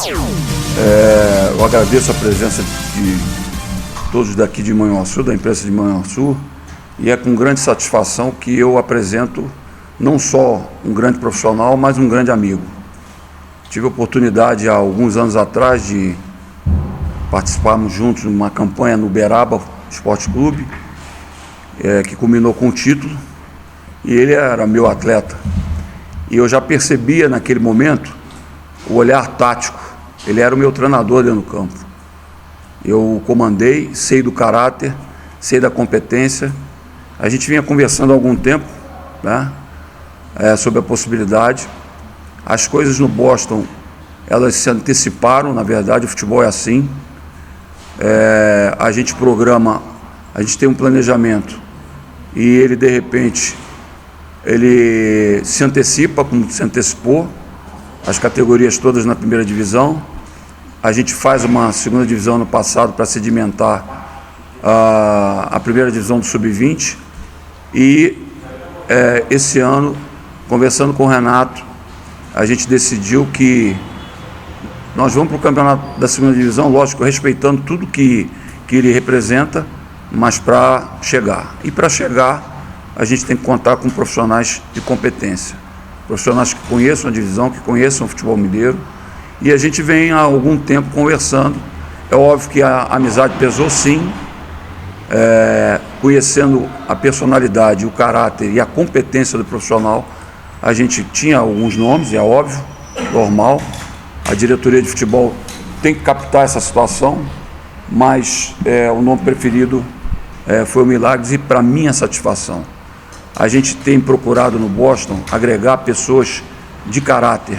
Eu agradeço a presença de todos daqui de Manhuaçu, da imprensa de Manhuaçu, e é com grande satisfação que eu apresento não só um grande profissional, mas um grande amigo. Tive a oportunidade há alguns anos atrás de participarmos juntos de uma campanha no Uberaba Esporte Clube, que culminou com o título, e ele era meu atleta. E eu já percebia naquele momento o olhar tático. Ele era o meu treinador dentro do campo. Eu comandei, sei do caráter, sei da competência. A gente vinha conversando há algum tempo, né, sobre a possibilidade. As coisas no Boston, elas se anteciparam, na verdade, o futebol é assim. A gente programa, a gente tem um planejamento e ele, de repente, ele se antecipa, como se antecipou, as categorias todas na primeira divisão. A gente faz uma segunda divisão no passado para sedimentar a primeira divisão do Sub-20 e esse ano, conversando com o Renato, a gente decidiu que nós vamos para o campeonato da segunda divisão, lógico, respeitando tudo que ele representa, mas para chegar. E para chegar, a gente tem que contar com profissionais de competência, profissionais que conheçam a divisão, que conheçam o futebol mineiro. E a gente vem há algum tempo conversando. É óbvio que a amizade pesou, sim, conhecendo a personalidade, o caráter e a competência do profissional. A gente tinha alguns nomes, é óbvio, normal. A diretoria de futebol tem que captar essa situação, mas o nome preferido foi o Milagres, e para minha satisfação. A gente tem procurado no Boston agregar pessoas de caráter,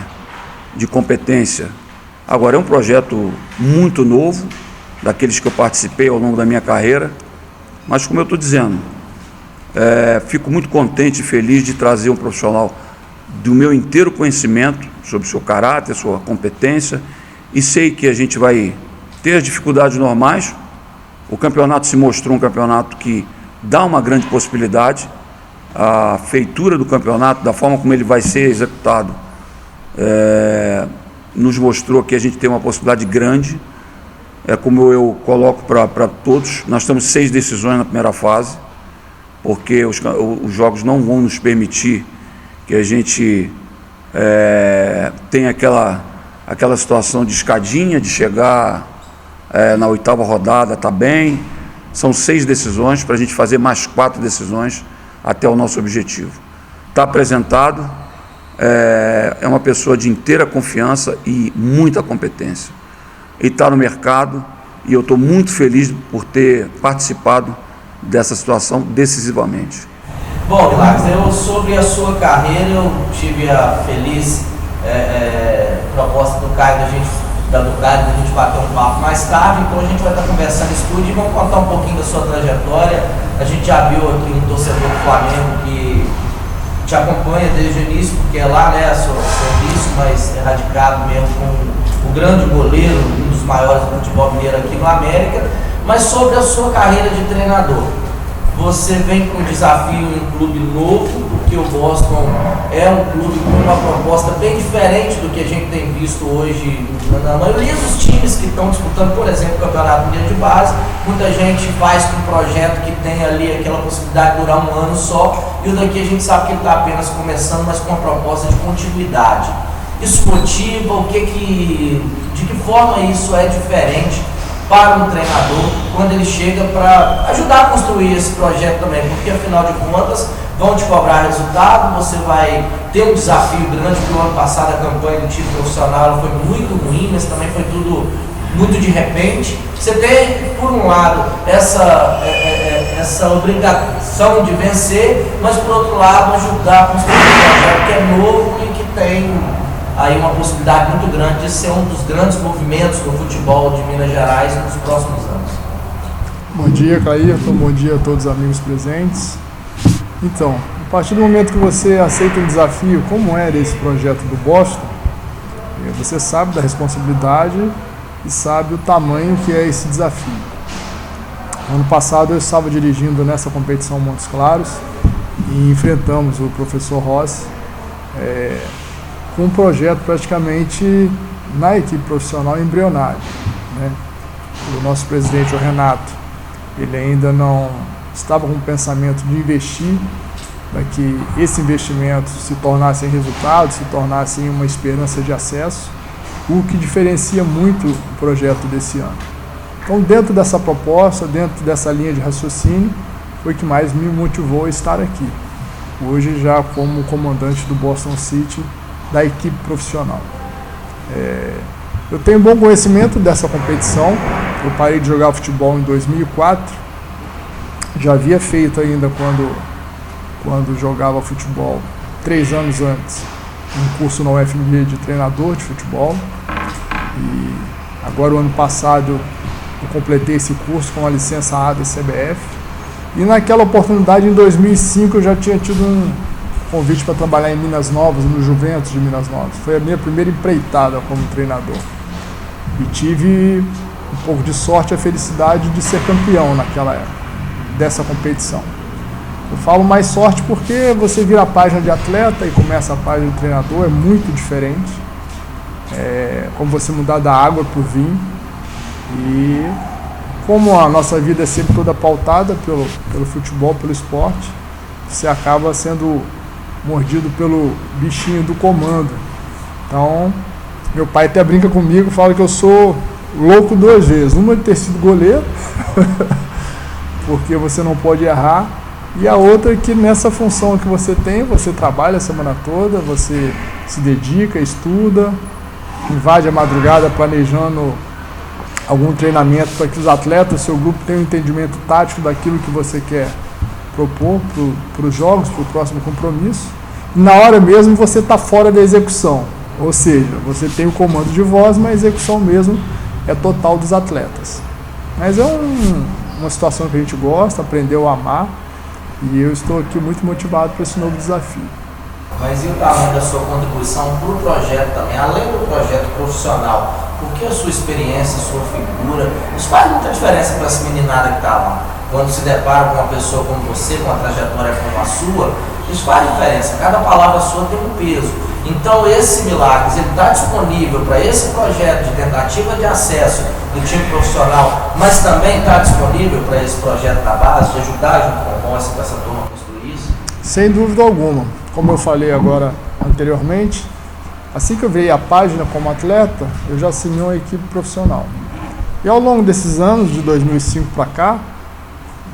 de competência. Agora, é um projeto muito novo, daqueles que eu participei ao longo da minha carreira, mas, como eu estou dizendo, fico muito contente e feliz de trazer um profissional do meu inteiro conhecimento sobre seu caráter, sua competência, e sei que a gente vai ter as dificuldades normais. O campeonato se mostrou um campeonato que dá uma grande possibilidade. A feitura do campeonato, da forma como ele vai ser executado, nos mostrou que a gente tem uma possibilidade grande. Como eu coloco para todos, nós temos 6 decisões na primeira fase, porque os jogos não vão nos permitir que a gente tenha aquela situação de escadinha, de chegar na 8ª rodada, tá bem. São 6 decisões para a gente fazer mais 4 decisões até o nosso objetivo. Está apresentado, é uma pessoa de inteira confiança e muita competência. Ele está no mercado e eu estou muito feliz por ter participado dessa situação decisivamente. Bom, Milagres, sobre a sua carreira, eu tive a feliz proposta do Caio da gente bater um papo mais tarde, então a gente vai estar conversando isso tudo e vamos contar um pouquinho da sua trajetória. A gente já viu aqui um torcedor do Flamengo que te acompanha desde o início, porque é lá, né, seu serviço, mas é radicado mesmo com o grande goleiro, um dos maiores do futebol mineiro aqui no América. Mas sobre a sua carreira de treinador, você vem com um desafio em um clube novo, porque o Boston é um clube com uma proposta bem diferente do que a gente tem visto hoje na maioria dos times que estão disputando, por exemplo, o Campeonato Mineiro de Base. Muita gente faz com um projeto que tem ali aquela possibilidade de durar um ano só, e o daqui a gente sabe que ele está apenas começando, mas com uma proposta de continuidade. Isso motiva? De que forma isso é diferente para um treinador quando ele chega para ajudar a construir esse projeto também? Porque, afinal de contas, vão te cobrar resultado, você vai ter um desafio grande, porque o ano passado a campanha do time profissional foi muito ruim, mas também foi tudo muito de repente. Você tem, por um lado, essa obrigação de vencer, mas, por outro lado, ajudar a construir um projeto que é novo e que tem aí uma possibilidade muito grande de ser um dos grandes movimentos do futebol de Minas Gerais nos próximos anos. Bom dia, Caírton, bom dia a todos os amigos presentes. Então, a partir do momento que você aceita um desafio, como era esse projeto do Boston, você sabe da responsabilidade e sabe o tamanho que é esse desafio. Ano passado eu estava dirigindo nessa competição Montes Claros e enfrentamos o professor Rossi, com um projeto praticamente na equipe profissional embrionário, né? O nosso presidente, o Renato, ele ainda não estava com o pensamento de investir para que esse investimento se tornasse em resultado, se tornasse em uma esperança de acesso, o que diferencia muito o projeto desse ano. Então, dentro dessa proposta, dentro dessa linha de raciocínio, foi que mais me motivou a estar aqui, hoje já como comandante do Boston City da equipe profissional. Eu tenho bom conhecimento dessa competição. Eu parei de jogar futebol em 2004, já havia feito ainda quando jogava futebol 3 anos antes um curso na UFMG de treinador de futebol, e agora o ano passado eu completei esse curso com a licença A da CBF, e naquela oportunidade em 2005 eu já tinha tido um convite para trabalhar em Minas Novas, no Juventus de Minas Novas. Foi a minha primeira empreitada como treinador e tive um pouco de sorte e a felicidade de ser campeão naquela época dessa competição. Eu falo mais sorte porque você vira a página de atleta e começa a página de treinador, é muito diferente. É como você mudar da água para o vinho. E como a nossa vida é sempre toda pautada pelo futebol, pelo esporte, você acaba sendo mordido pelo bichinho do comando. Então, meu pai até brinca comigo, fala que eu sou louco 2 vezes. Uma de ter sido goleiro, porque você não pode errar, e a outra é que nessa função que você tem, você trabalha a semana toda, você se dedica, estuda, invade a madrugada planejando algum treinamento para que os atletas, seu grupo, tenham um entendimento tático daquilo que você quer propor para os jogos, para o próximo compromisso. E na hora mesmo você está fora da execução, ou seja, você tem o comando de voz, mas a execução mesmo é total dos atletas. Mas é uma situação que a gente gosta, aprendeu a amar, e eu estou aqui muito motivado para esse novo desafio. Mas e o tamanho da sua contribuição para o projeto também, além do projeto profissional? Porque a sua experiência, a sua figura, isso faz muita diferença para essa meninada que está lá. Quando se depara com uma pessoa como você, com uma trajetória como a sua, isso faz diferença. Cada palavra sua tem um peso. Então esse Milagres, ele está disponível para esse projeto de tentativa de acesso do time profissional, mas também está disponível para esse projeto da base, de ajudar junto com o Rossi, com essa turma a construir isso? Sem dúvida alguma. Como eu falei agora anteriormente, assim que eu virei a página como atleta, eu já assinei uma equipe profissional. E ao longo desses anos, de 2005 para cá,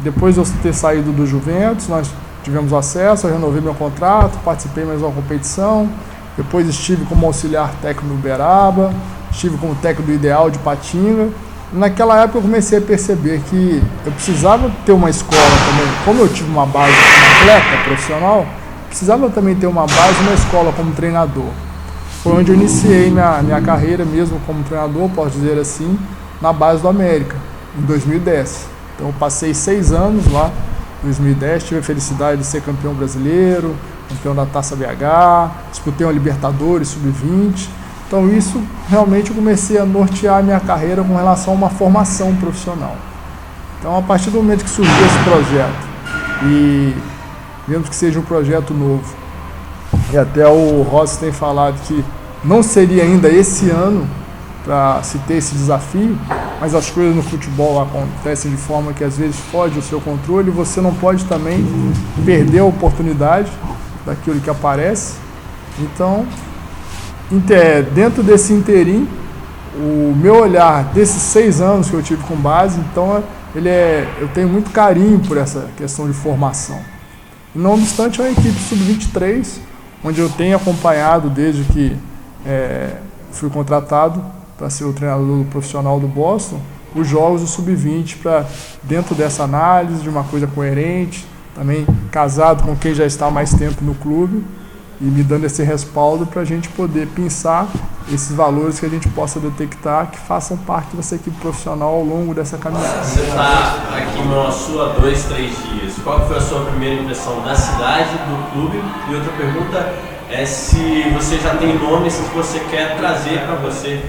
depois de eu ter saído do Juventus, nós tivemos acesso, eu renovei meu contrato, participei mais uma competição, depois estive como auxiliar técnico do Uberaba, estive como técnico do Ideal de Patinga. E naquela época eu comecei a perceber que eu precisava ter uma escola também, como eu tive uma base como atleta profissional, precisava também ter uma base, uma escola como treinador. Foi onde eu iniciei minha carreira mesmo como treinador, posso dizer assim, na base do América, em 2010. Então eu passei 6 anos lá, em 2010, tive a felicidade de ser campeão brasileiro, campeão da Taça BH, disputei uma Libertadores Sub-20. Então isso realmente eu comecei a nortear a minha carreira com relação a uma formação profissional. Então a partir do momento que surgiu esse projeto, e mesmo que seja um projeto novo, e até o Rossi tem falado que não seria ainda esse ano para se ter esse desafio, mas as coisas no futebol acontecem de forma que às vezes foge do seu controle, e você não pode também perder a oportunidade daquilo que aparece. Então, dentro desse interim, o meu olhar desses 6 anos que eu tive com base, então eu tenho muito carinho por essa questão de formação. E, não obstante, é uma equipe sub-23, onde eu tenho acompanhado desde que fui contratado para ser o treinador profissional do Boston, os jogos do sub-20, para dentro dessa análise de uma coisa coerente, também casado com quem já está há mais tempo no clube, e me dando esse respaldo para a gente poder pensar esses valores que a gente possa detectar, que façam parte dessa equipe profissional ao longo dessa caminhada. Você está aqui em Manhuaçu há 2, 3 dias. Qual foi a sua primeira impressão da cidade, do clube? E outra pergunta é se você já tem nomes que você quer trazer para você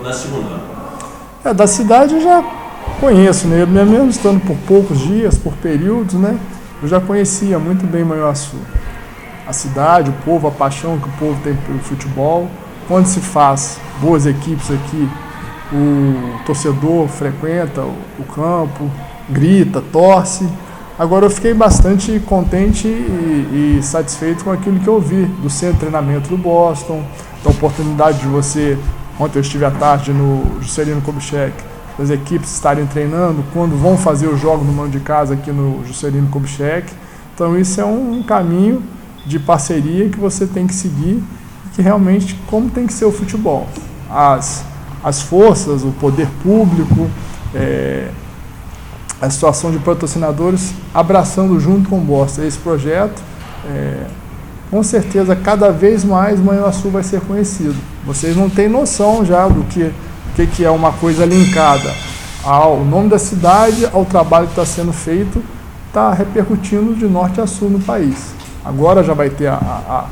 na segunda. Da cidade eu já conheço, né? Mesmo estando por poucos dias, por períodos, né? Eu já conhecia muito bem Manhuaçu. A cidade, o povo, a paixão que o povo tem pelo futebol. onde se faz boas equipes aqui, o torcedor frequenta o campo, grita, torce. Agora eu fiquei bastante contente e satisfeito com aquilo que eu vi do centro de treinamento do Boston, da oportunidade de você, ontem eu estive à tarde no Juscelino Kubitschek, das equipes estarem treinando quando vão fazer o jogo no mando de casa aqui no Juscelino Kubitschek. Então isso é um caminho de parceria que você tem que seguir, que realmente como tem que ser o futebol. As forças, o poder público, a situação de patrocinadores abraçando junto com o Boston esse projeto, com certeza cada vez mais Manhuaçu vai ser conhecido. Vocês não têm noção já do que é uma coisa linkada ao nome da cidade, ao trabalho que está sendo feito, está repercutindo de norte a sul no país. Agora já vai ter a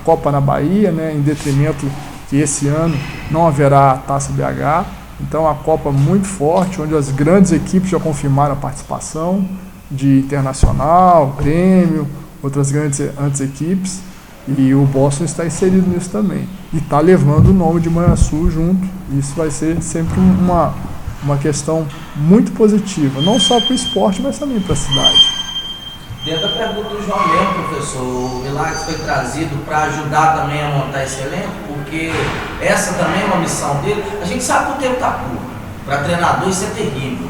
Copa na Bahia, né, em detrimento que esse ano não haverá a Taça BH. Então a Copa muito forte, onde as grandes equipes já confirmaram a participação de Internacional, Grêmio, outras grandes equipes, e o Boston está inserido nisso também. E está levando o nome de Manhuaçu junto. Isso vai ser sempre uma questão muito positiva, não só para o esporte, mas também para a cidade. Dentro da pergunta do João mesmo, professor, o Milagres foi trazido para ajudar também a montar esse elenco, porque essa também é uma missão dele. A gente sabe que o tempo está curto, para treinador isso é terrível,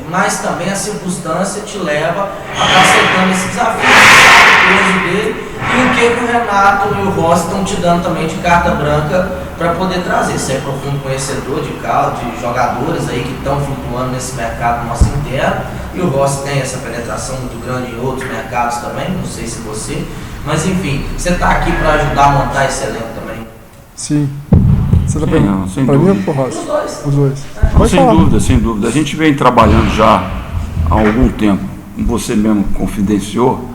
mas também a circunstância te leva a estar aceitando esse desafio, o peso dele e o que o Renato e o Rossi estão te dando também de carta branca para poder trazer. Você é profundo conhecedor de jogadores aí que estão flutuando nesse mercado nosso interno, e o Rossi tem essa penetração muito grande em outros mercados também, não sei se você, mas enfim, você está aqui para ajudar a montar esse elenco também? Sim. Você está perguntando para mim ou para o Rossi? Os dois. Os dois. Sem dúvida. A gente vem trabalhando já há algum tempo, como você mesmo confidenciou,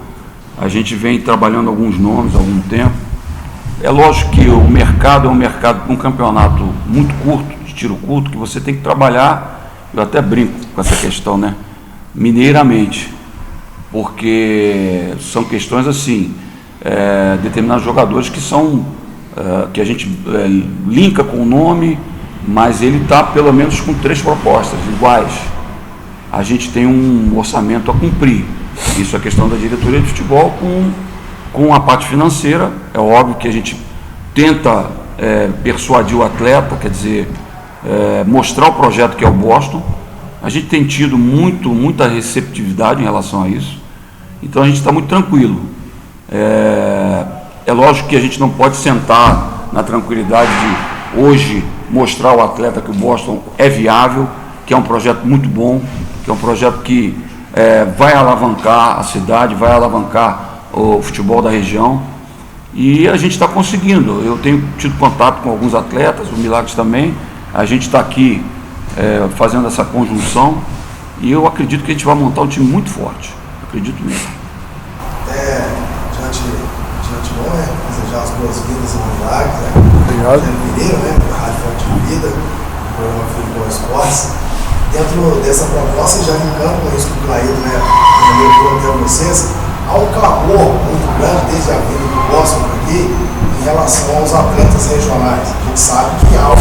a gente vem trabalhando alguns nomes há algum tempo. É lógico que o mercado é um campeonato muito curto, de tiro curto, que você tem que trabalhar, eu até brinco com essa questão, né? Mineiramente, porque são questões assim, determinados jogadores que são, que a gente linka com o nome, mas ele está pelo menos com 3 propostas iguais. A gente tem um orçamento a cumprir. Isso é questão da diretoria de futebol com a parte financeira. É óbvio que a gente tenta persuadir o atleta, quer dizer, mostrar o projeto que é o Boston. A gente tem tido muita receptividade em relação a isso. Então a gente está muito tranquilo. É lógico que a gente não pode sentar na tranquilidade de hoje mostrar ao atleta que o Boston é viável, que é um projeto muito bom, que é um projeto que vai alavancar a cidade, vai alavancar o futebol da região, e a gente está conseguindo. Eu tenho tido contato com alguns atletas, o Milagres também, a gente está aqui fazendo essa conjunção, e eu acredito que a gente vai montar um time muito forte, acredito mesmo. De bom, desejar as boas-vindas ao Milagres, Obrigado. Mineiro, da Rádio Fonte de Vida, do programa Futebol Esportes. Dentro dessa proposta, já linkando com isso que o Claildo, até vocês, há um clamor muito grande desde a vinda do Boston aqui em relação aos atletas regionais. A gente sabe que há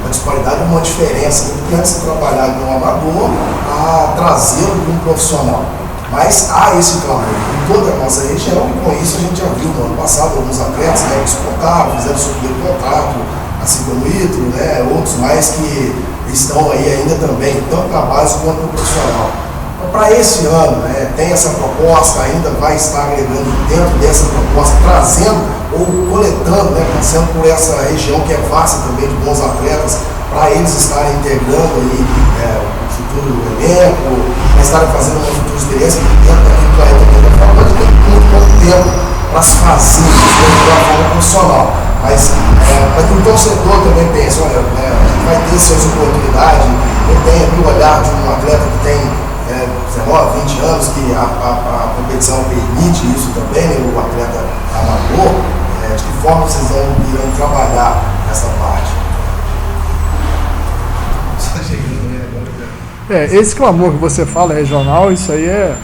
uma disparidade, uma diferença muito grande se trabalhar de um amador a trazê-lo de um profissional. Mas há esse clamor em toda a nossa região, e com isso a gente já viu no ano passado alguns atletas que exportaram, fizeram seu primeiro contrato, assim como o Ítalo, outros mais que estão aí ainda também, tanto na base quanto no profissional. Então, para esse ano, tem essa proposta, ainda vai estar agregando dentro dessa proposta, trazendo ou coletando, passando por essa região que é vasta também de bons atletas, para eles estarem integrando aí o futuro elenco, para estarem fazendo uma futura experiência dentro daquilo que a gente também está falando, tem muito pouco tempo para se fazer de uma forma profissional. Mas para que o torcedor também pense, olha, vai ter suas oportunidades, eu tenho aqui o olhar de um atleta que tem 19, 20 anos, que a competição permite isso também, o atleta amador, de que forma vocês irão trabalhar essa parte? Esse clamor que você fala regional, isso aí é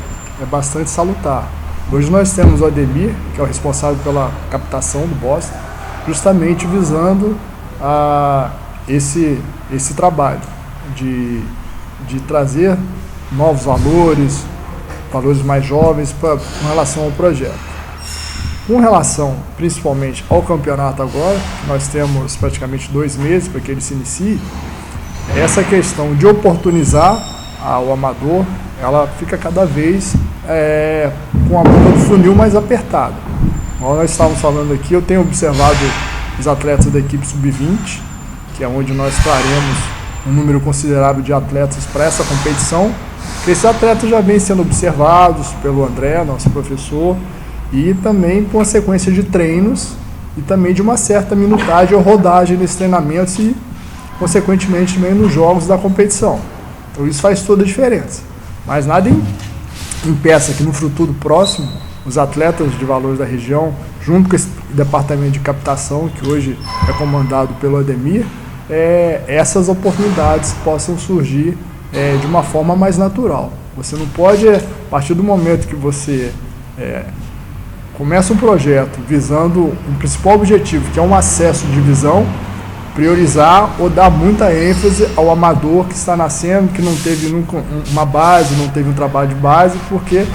bastante salutar. Hoje nós temos o Ademir, que é o responsável pela captação do Boston. justamente visando esse trabalho de trazer novos valores mais jovens com relação ao projeto. Com relação principalmente ao campeonato agora, nós temos praticamente 2 meses para que ele se inicie, essa questão de oportunizar o amador, ela fica cada vez com a ponta do funil mais apertada. Como nós estávamos falando aqui, eu tenho observado os atletas da equipe sub-20, que é onde nós traremos um número considerável de atletas para essa competição. Esses atletas já vêm sendo observados pelo André, nosso professor, e também com a sequência de treinos e também de uma certa minutagem ou rodagem nesses treinamentos e, consequentemente, também nos jogos da competição. Então isso faz toda a diferença. Mas nada impeça que no futuro próximo, os atletas de valores da região, junto com esse departamento de captação, que hoje é comandado pelo Ademir, essas oportunidades possam surgir de uma forma mais natural. Você não pode, a partir do momento que você começa um projeto visando um principal objetivo, que é um acesso de divisão, priorizar ou dar muita ênfase ao amador que está nascendo, que não teve nunca uma base, não teve um trabalho de base, porque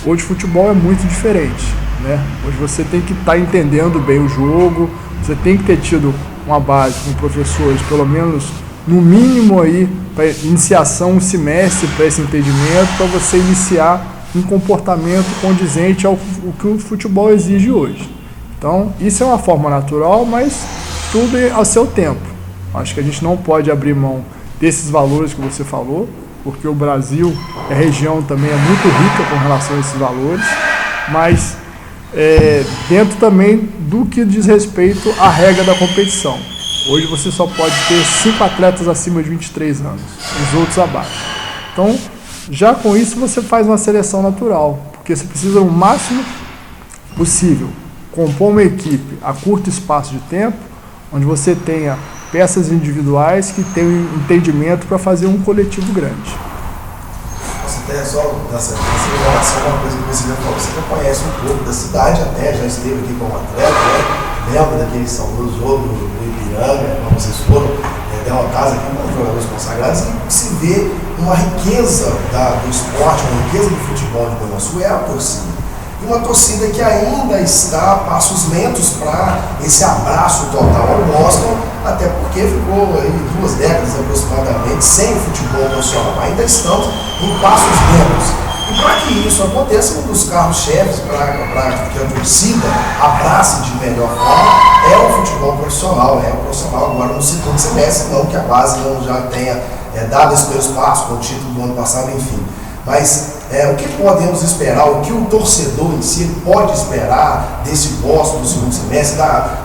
hoje o futebol é muito diferente, né? Hoje você tem que estar entendendo bem o jogo, você tem que ter tido uma base com professores, pelo menos no mínimo aí, para iniciação, um semestre para esse entendimento, para você iniciar um comportamento condizente ao que o futebol exige hoje. Então, isso é uma forma natural, mas tudo ao seu tempo. Acho que a gente não pode abrir mão desses valores que você falou, porque o Brasil, a região também é muito rica com relação a esses valores, mas dentro também do que diz respeito à regra da competição. Hoje você só pode ter 5 atletas acima de 23 anos, os outros abaixo. Então, já com isso você faz uma seleção natural, porque você precisa o máximo possível compor uma equipe a curto espaço de tempo, onde você tenha peças individuais que tenham entendimento para fazer um coletivo grande. Você tem só nessa relação, uma coisa que você já falou, você já conhece um pouco da cidade até, já esteve aqui como atleta, né? Lembra daquele saudoso jogo do Ipiranga, quando vocês foram derrotados aqui com jogadores consagrados, que se vê uma riqueza do esporte, uma riqueza do futebol de Bonançu, é a torcida. E uma torcida que ainda está a passos lentos para esse abraço total ao Boston, até porque ficou aí 2 décadas aproximadamente sem o futebol profissional. Ainda estamos em passos lentos. E para que isso aconteça, um dos carros-chefes para que a torcida abrace de melhor forma é o futebol profissional. É o profissional agora no segundo semestre, não que a base não já tenha dado esse primeiro passo com o título do ano passado, enfim. Mas o que podemos esperar, o que o torcedor em si pode esperar desse Boston do segundo semestre,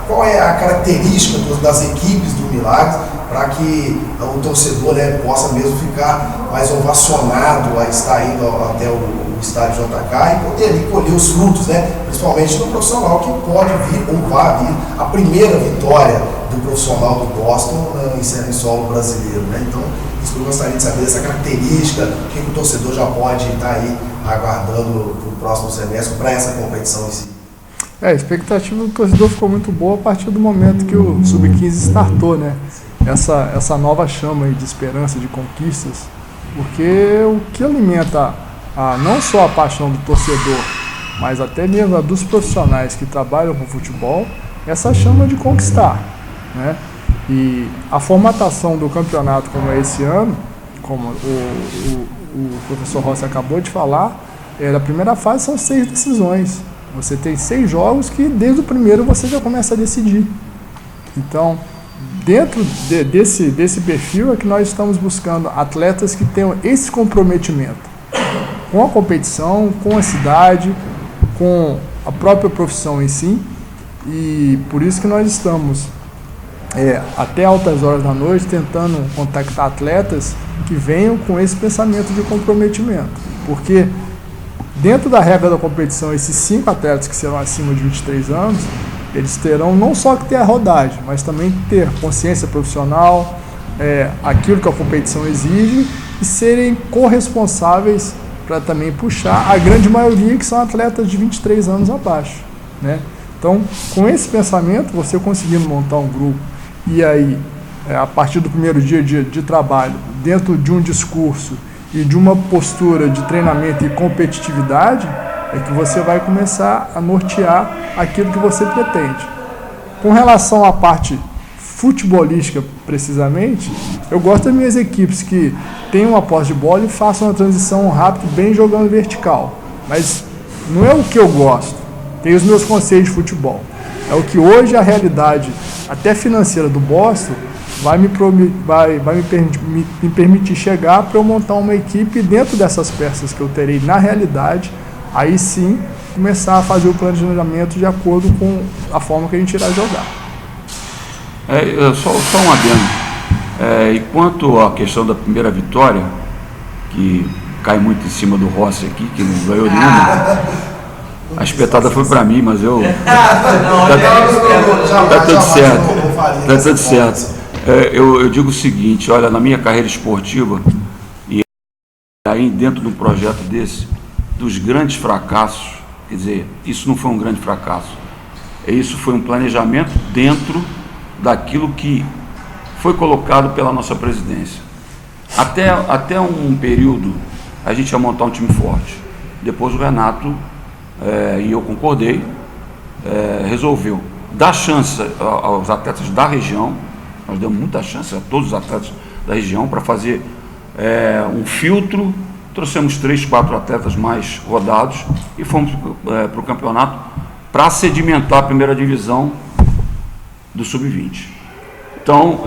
qual é a característica das equipes do Milagres para que o torcedor possa mesmo ficar mais ovacionado a estar indo até o estádio JK e poder ali colher os frutos, principalmente no profissional, que pode vir ou vai vir a primeira vitória do profissional do Boston em solo brasileiro. Então, isso que eu gostaria de saber, essa característica, o que o torcedor já pode estar aí aguardando para o próximo semestre, para essa competição em si. A expectativa do torcedor ficou muito boa a partir do momento que o Sub-15 startou, essa nova chama aí de esperança, de conquistas, porque o que alimenta não só a paixão do torcedor, mas até mesmo a dos profissionais que trabalham com futebol, essa chama de conquistar, E a formatação do campeonato como é esse ano, como o professor Rossi acabou de falar, a primeira fase são 6 decisões. Você tem 6 jogos que desde o primeiro você já começa a decidir. Então, dentro desse perfil é que nós estamos buscando atletas que tenham esse comprometimento com a competição, com a cidade, com a própria profissão em si. E por isso que nós estamos até altas horas da noite tentando contactar atletas que venham com esse pensamento de comprometimento. Porque dentro da regra da competição, esses 5 atletas que serão acima de 23 anos, eles terão não só que ter a rodagem, mas também ter consciência profissional, aquilo que a competição exige, e serem corresponsáveis para também puxar a grande maioria que são atletas de 23 anos abaixo, Então Então, com esse pensamento, você conseguindo montar um grupo e aí, a partir do primeiro dia de trabalho, dentro de um discurso e de uma postura de treinamento e competitividade, é que você vai começar a nortear aquilo que você pretende. Com relação à parte futebolística, precisamente, eu gosto das minhas equipes que tenham uma posse de bola e façam uma transição rápida, bem jogando vertical. Mas não é o que eu gosto. Tem os meus conceitos de futebol. É o que hoje a realidade, até financeira do Boston, vai me permitir chegar para eu montar uma equipe dentro dessas peças que eu terei na realidade, aí sim começar a fazer o planejamento de acordo com a forma que a gente irá jogar. Só um adendo. E quanto à questão da primeira vitória, que cai muito em cima do Rossi aqui, que não ganhou nenhuma, a espetada foi para mim, mas eu... Tá tudo certo. Tá tudo certo. Eu digo o seguinte, olha, na minha carreira esportiva, e aí dentro de um projeto desse, dos grandes fracassos, quer dizer, isso não foi um grande fracasso, isso foi um planejamento dentro daquilo que foi colocado pela nossa presidência. Até um período a gente ia montar um time forte. Depois o Renato, e eu concordei, resolveu dar chance aos atletas da região. Nós demos muita chance a todos os atletas da região para fazer um filtro. Trouxemos 3, 4 atletas mais rodados e fomos para o campeonato para sedimentar a primeira divisão do Sub-20. Então,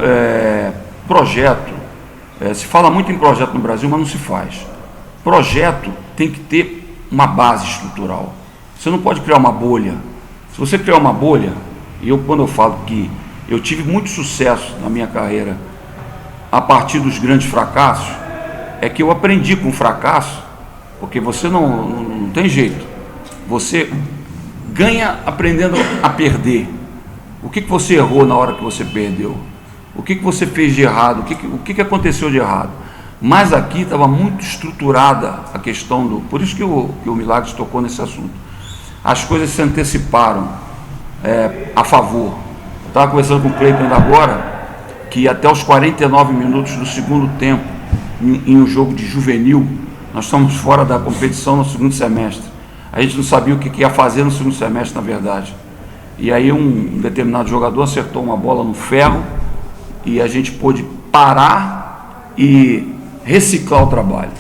projeto, se fala muito em projeto no Brasil, mas não se faz. Projeto tem que ter uma base estrutural. Você não pode criar uma bolha. Se você criar uma bolha, e quando eu falo que eu tive muito sucesso na minha carreira a partir dos grandes fracassos, é que eu aprendi com o fracasso, porque você não tem jeito. Você ganha aprendendo a perder. O que você errou na hora que você perdeu? O que você fez de errado? O que aconteceu de errado? Mas aqui estava muito estruturada a questão do... Por isso que o Milagres tocou nesse assunto. As coisas se anteciparam a favor. Eu estava conversando com o Cleiton ainda agora, que até os 49 minutos do segundo tempo, em um jogo de juvenil, nós estamos fora da competição no segundo semestre. A gente não sabia o que ia fazer no segundo semestre, na verdade. E aí um determinado jogador acertou uma bola no ferro e a gente pôde parar e reciclar o trabalho.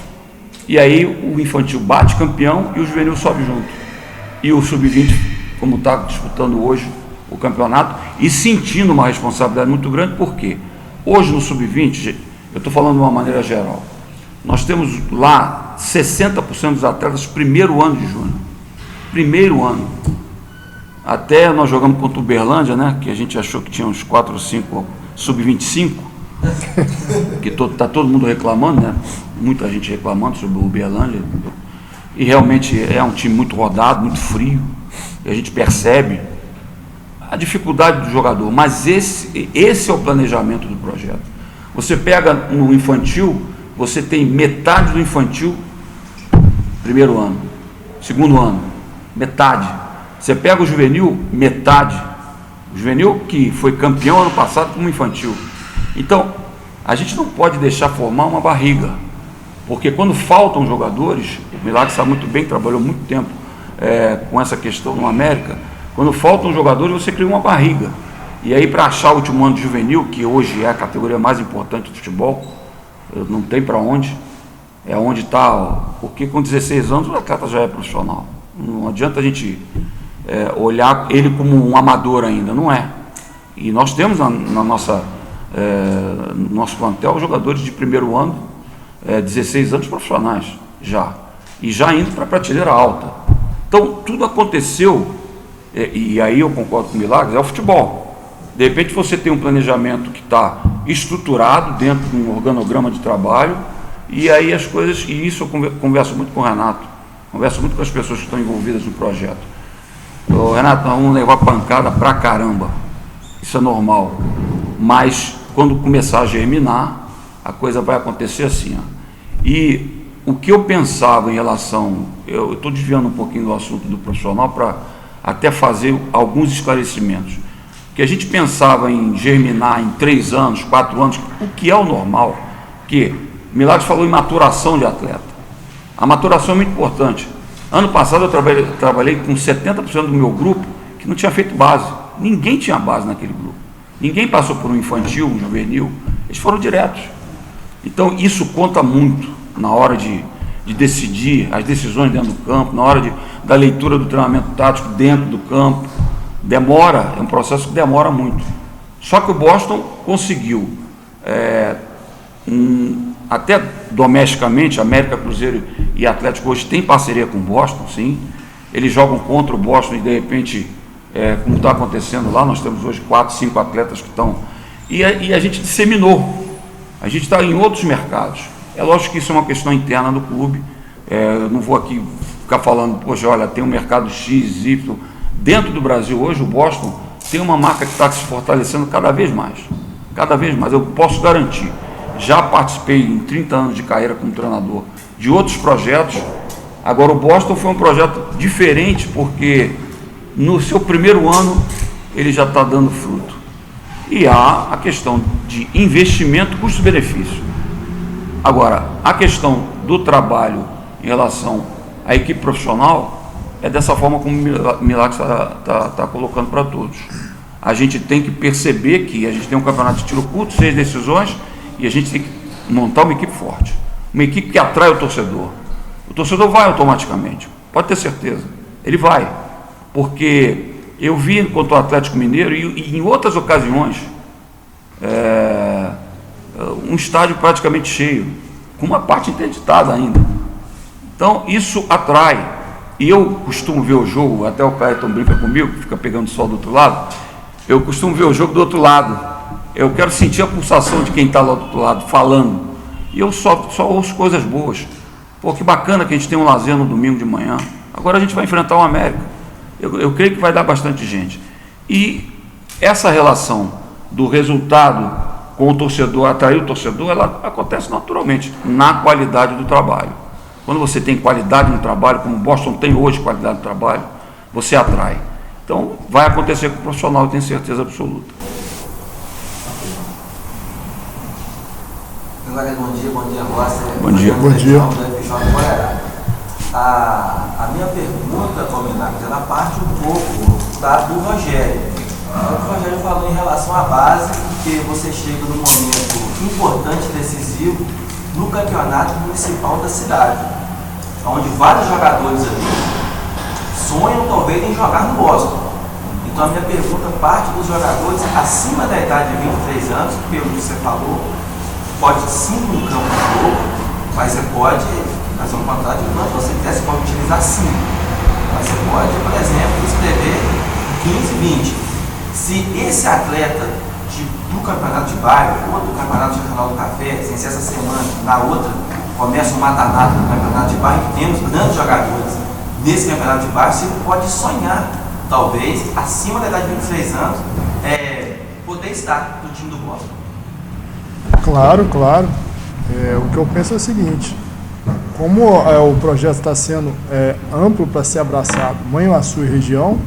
E aí o infantil bate campeão e o juvenil sobe junto. E o sub-20, como está disputando hoje o campeonato, e sentindo uma responsabilidade muito grande, porque hoje no sub-20, eu estou falando de uma maneira geral, nós temos lá 60% dos atletas primeiro ano de júnior. Primeiro ano. Até nós jogamos contra o Uberlândia, né, que a gente achou que tinha uns 4 ou 5 sub-25, que está todo mundo reclamando, né? Muita gente reclamando sobre o Uberlândia, e realmente é um time muito rodado, muito frio, e a gente percebe a dificuldade do jogador, mas esse é o planejamento do projeto. Você pega no infantil, você tem metade do infantil primeiro ano, segundo ano, metade. Você pega o juvenil, metade. O juvenil que foi campeão ano passado como infantil. Então, a gente não pode deixar formar uma barriga, porque quando faltam jogadores, o Milagres sabe muito bem, trabalhou muito tempo com essa questão no América, quando faltam jogadores você cria uma barriga. E aí para achar o último ano de juvenil, que hoje é a categoria mais importante do futebol, não tem para onde, é onde está, porque com 16 anos o atleta já é profissional. Não adianta a gente olhar ele como um amador ainda, não é. E nós temos no nosso plantel jogadores de primeiro ano, 16 anos profissionais já, e já indo para a prateleira alta. Então tudo aconteceu, e aí eu concordo com o Milagres, é o futebol. De repente você tem um planejamento que está estruturado dentro de um organograma de trabalho, e aí as coisas, e isso eu converso muito com o Renato, converso muito com as pessoas que estão envolvidas no projeto. Renato, nós vamos levar pancada pra caramba, isso é normal, mas quando começar a germinar, a coisa vai acontecer assim, ó. E o que eu pensava em relação, eu estou desviando um pouquinho do assunto do profissional para até fazer alguns esclarecimentos. Que a gente pensava em germinar em 3 anos, 4 anos, o que é o normal, que Milagres falou em maturação de atleta. A maturação é muito importante. Ano passado eu trabalhei com 70% do meu grupo que não tinha feito base. Ninguém tinha base naquele grupo. Ninguém passou por um infantil, um juvenil. Eles foram diretos. Então isso conta muito na hora de decidir as decisões dentro do campo, na hora da leitura do treinamento tático dentro do campo. Demora, é um processo que demora muito. Só que o Boston conseguiu, até domesticamente, América, Cruzeiro e Atlético hoje tem parceria com o Boston, sim. Eles jogam contra o Boston e de repente, como está acontecendo lá, nós temos hoje 4, 5 atletas que estão... E a gente disseminou. A gente está em outros mercados. É lógico que isso é uma questão interna do clube. Eu não vou aqui ficar falando, poxa, olha, tem um mercado X, Y. Dentro do Brasil hoje, o Boston tem uma marca que está se fortalecendo cada vez mais. Cada vez mais. Eu posso garantir. Já participei em 30 anos de carreira como treinador de outros projetos. Agora, o Boston foi um projeto diferente porque no seu primeiro ano ele já está dando fruto. E há a questão de investimento, custo-benefício. Agora, a questão do trabalho em relação à equipe profissional é dessa forma como o Milagres está colocando para todos. A gente tem que perceber que a gente tem um campeonato de tiro curto, 6 decisões, e a gente tem que montar uma equipe forte. Uma equipe que atrai o torcedor. O torcedor vai automaticamente, pode ter certeza. Ele vai. Porque eu vi contra o Atlético Mineiro e em outras ocasiões um estádio praticamente cheio, com uma parte interditada ainda. Então isso atrai. E eu costumo ver o jogo, até o Clayton brinca comigo, fica pegando sol do outro lado, eu costumo ver o jogo do outro lado. Eu quero sentir a pulsação de quem está lá do outro lado, falando. E eu só ouço coisas boas. Pô, que bacana que a gente tem um lazer no domingo de manhã. Agora a gente vai enfrentar o América. Eu creio que vai dar bastante gente. E essa relação do resultado com o torcedor, atrair o torcedor, ela acontece naturalmente, na qualidade do trabalho. Quando você tem qualidade no trabalho, como o Boston tem hoje qualidade no trabalho, você atrai. Então, vai acontecer com o profissional, eu tenho certeza absoluta. Bom dia, Roça. Bom dia. Bom dia. A minha pergunta, Milagres, ela parte um pouco do Rogério. O Rogério falou em relação à base, porque você chega num momento importante, decisivo, no campeonato municipal da cidade, onde vários jogadores ali sonham talvez em jogar no Boston. Então a minha pergunta parte dos jogadores acima da idade de 23 anos, pelo que você falou, pode sim no campo de jogo, mas você pode fazer um contrato de quanto você quiser, você pode utilizar sim. Mas você pode, por exemplo, escrever 15, 20. Se esse atleta do campeonato de bairro ou do campeonato regional do café, sem ser essa semana, na outra, começa um mata-mata no campeonato de bairro, temos grandes jogadores nesse campeonato de bairro, você pode sonhar, talvez, acima da idade de 23 anos, poder estar no time do Boston. Claro. O que eu penso é o seguinte, como o projeto está sendo amplo para ser abraçado, Manhuaçu e região,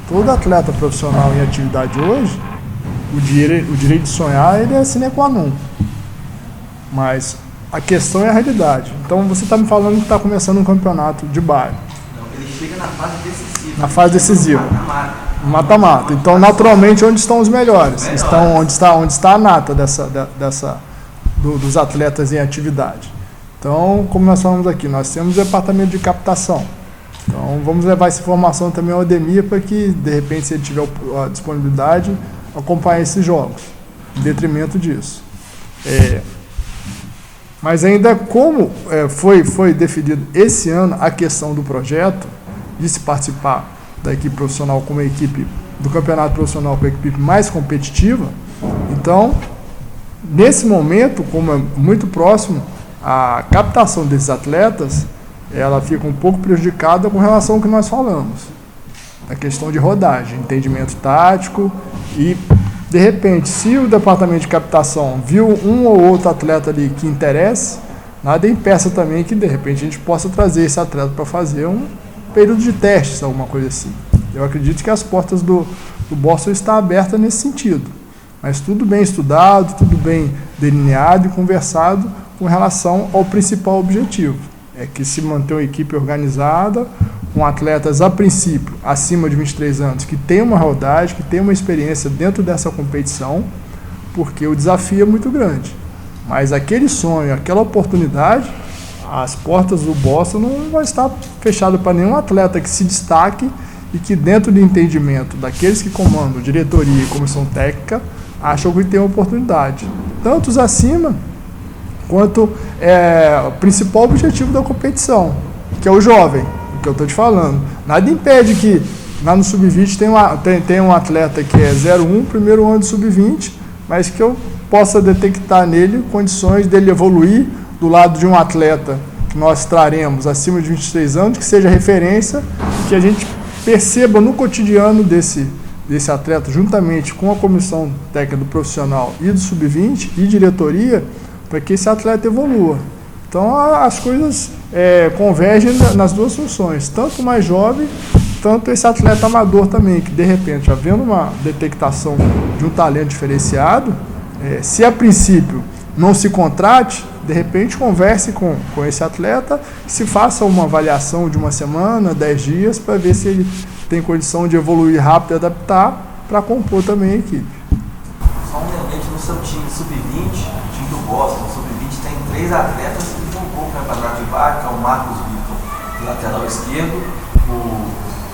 todo atleta profissional em atividade hoje, o direito de sonhar ele é sine qua non. Mas a questão é a realidade. Então você está me falando que está começando um campeonato de bairro. Não, ele chega na fase decisiva. Na fase decisiva. Mata-mata. Então, naturalmente, onde estão os melhores? Onde está a nata dos atletas em atividade. Então, como nós falamos aqui, nós temos o departamento de captação. Então, vamos levar essa informação também ao Ademir para que, de repente, se ele tiver a disponibilidade, acompanhe esses jogos, em detrimento disso. Mas ainda como foi definido esse ano a questão do projeto, de se participar da equipe profissional como a equipe do campeonato profissional com a equipe mais competitiva, então, nesse momento, como é muito próximo, a captação desses atletas, ela fica um pouco prejudicada com relação ao que nós falamos, a questão de rodagem, entendimento tático e, de repente, se o departamento de captação viu um ou outro atleta ali que interesse, nada impeça também que, de repente, a gente possa trazer esse atleta para fazer um período de testes, alguma coisa assim. Eu acredito que as portas do Boston estão abertas nesse sentido, mas tudo bem estudado, tudo bem delineado e conversado com relação ao principal objetivo, é que se manter uma equipe organizada, com atletas, a princípio, acima de 23 anos, que tem uma rodagem, que tem uma experiência dentro dessa competição, porque o desafio é muito grande. Mas aquele sonho, aquela oportunidade, as portas do Boston não vão estar fechadas para nenhum atleta que se destaque e que, dentro do entendimento daqueles que comandam diretoria e comissão técnica, acham que tem uma oportunidade. Tanto os acima, quanto o principal objetivo da competição, que é o jovem, o que eu estou te falando. Nada impede que lá no Sub-20 tem um atleta que é 01, primeiro ano de Sub-20, mas que eu possa detectar nele condições dele evoluir do lado de um atleta que nós traremos acima de 23 anos, que seja referência, que a gente perceba no cotidiano desse atleta, juntamente com a comissão técnica do profissional e do Sub-20 e diretoria, para que esse atleta evolua. Então as coisas convergem nas duas funções, tanto o mais jovem, tanto esse atleta amador também, que de repente, havendo uma detectação de um talento diferenciado, se a princípio não se contrate, de repente converse com esse atleta, se faça uma avaliação de uma semana, 10 dias, para ver se ele tem condição de evoluir rápido e adaptar para compor também a equipe. Só um lembrete no seu time sub-20, time do Boston, no sub-20 tem 3 atletas que jogou o campeonato de base, que é o Marcos Vitor, lateral esquerdo,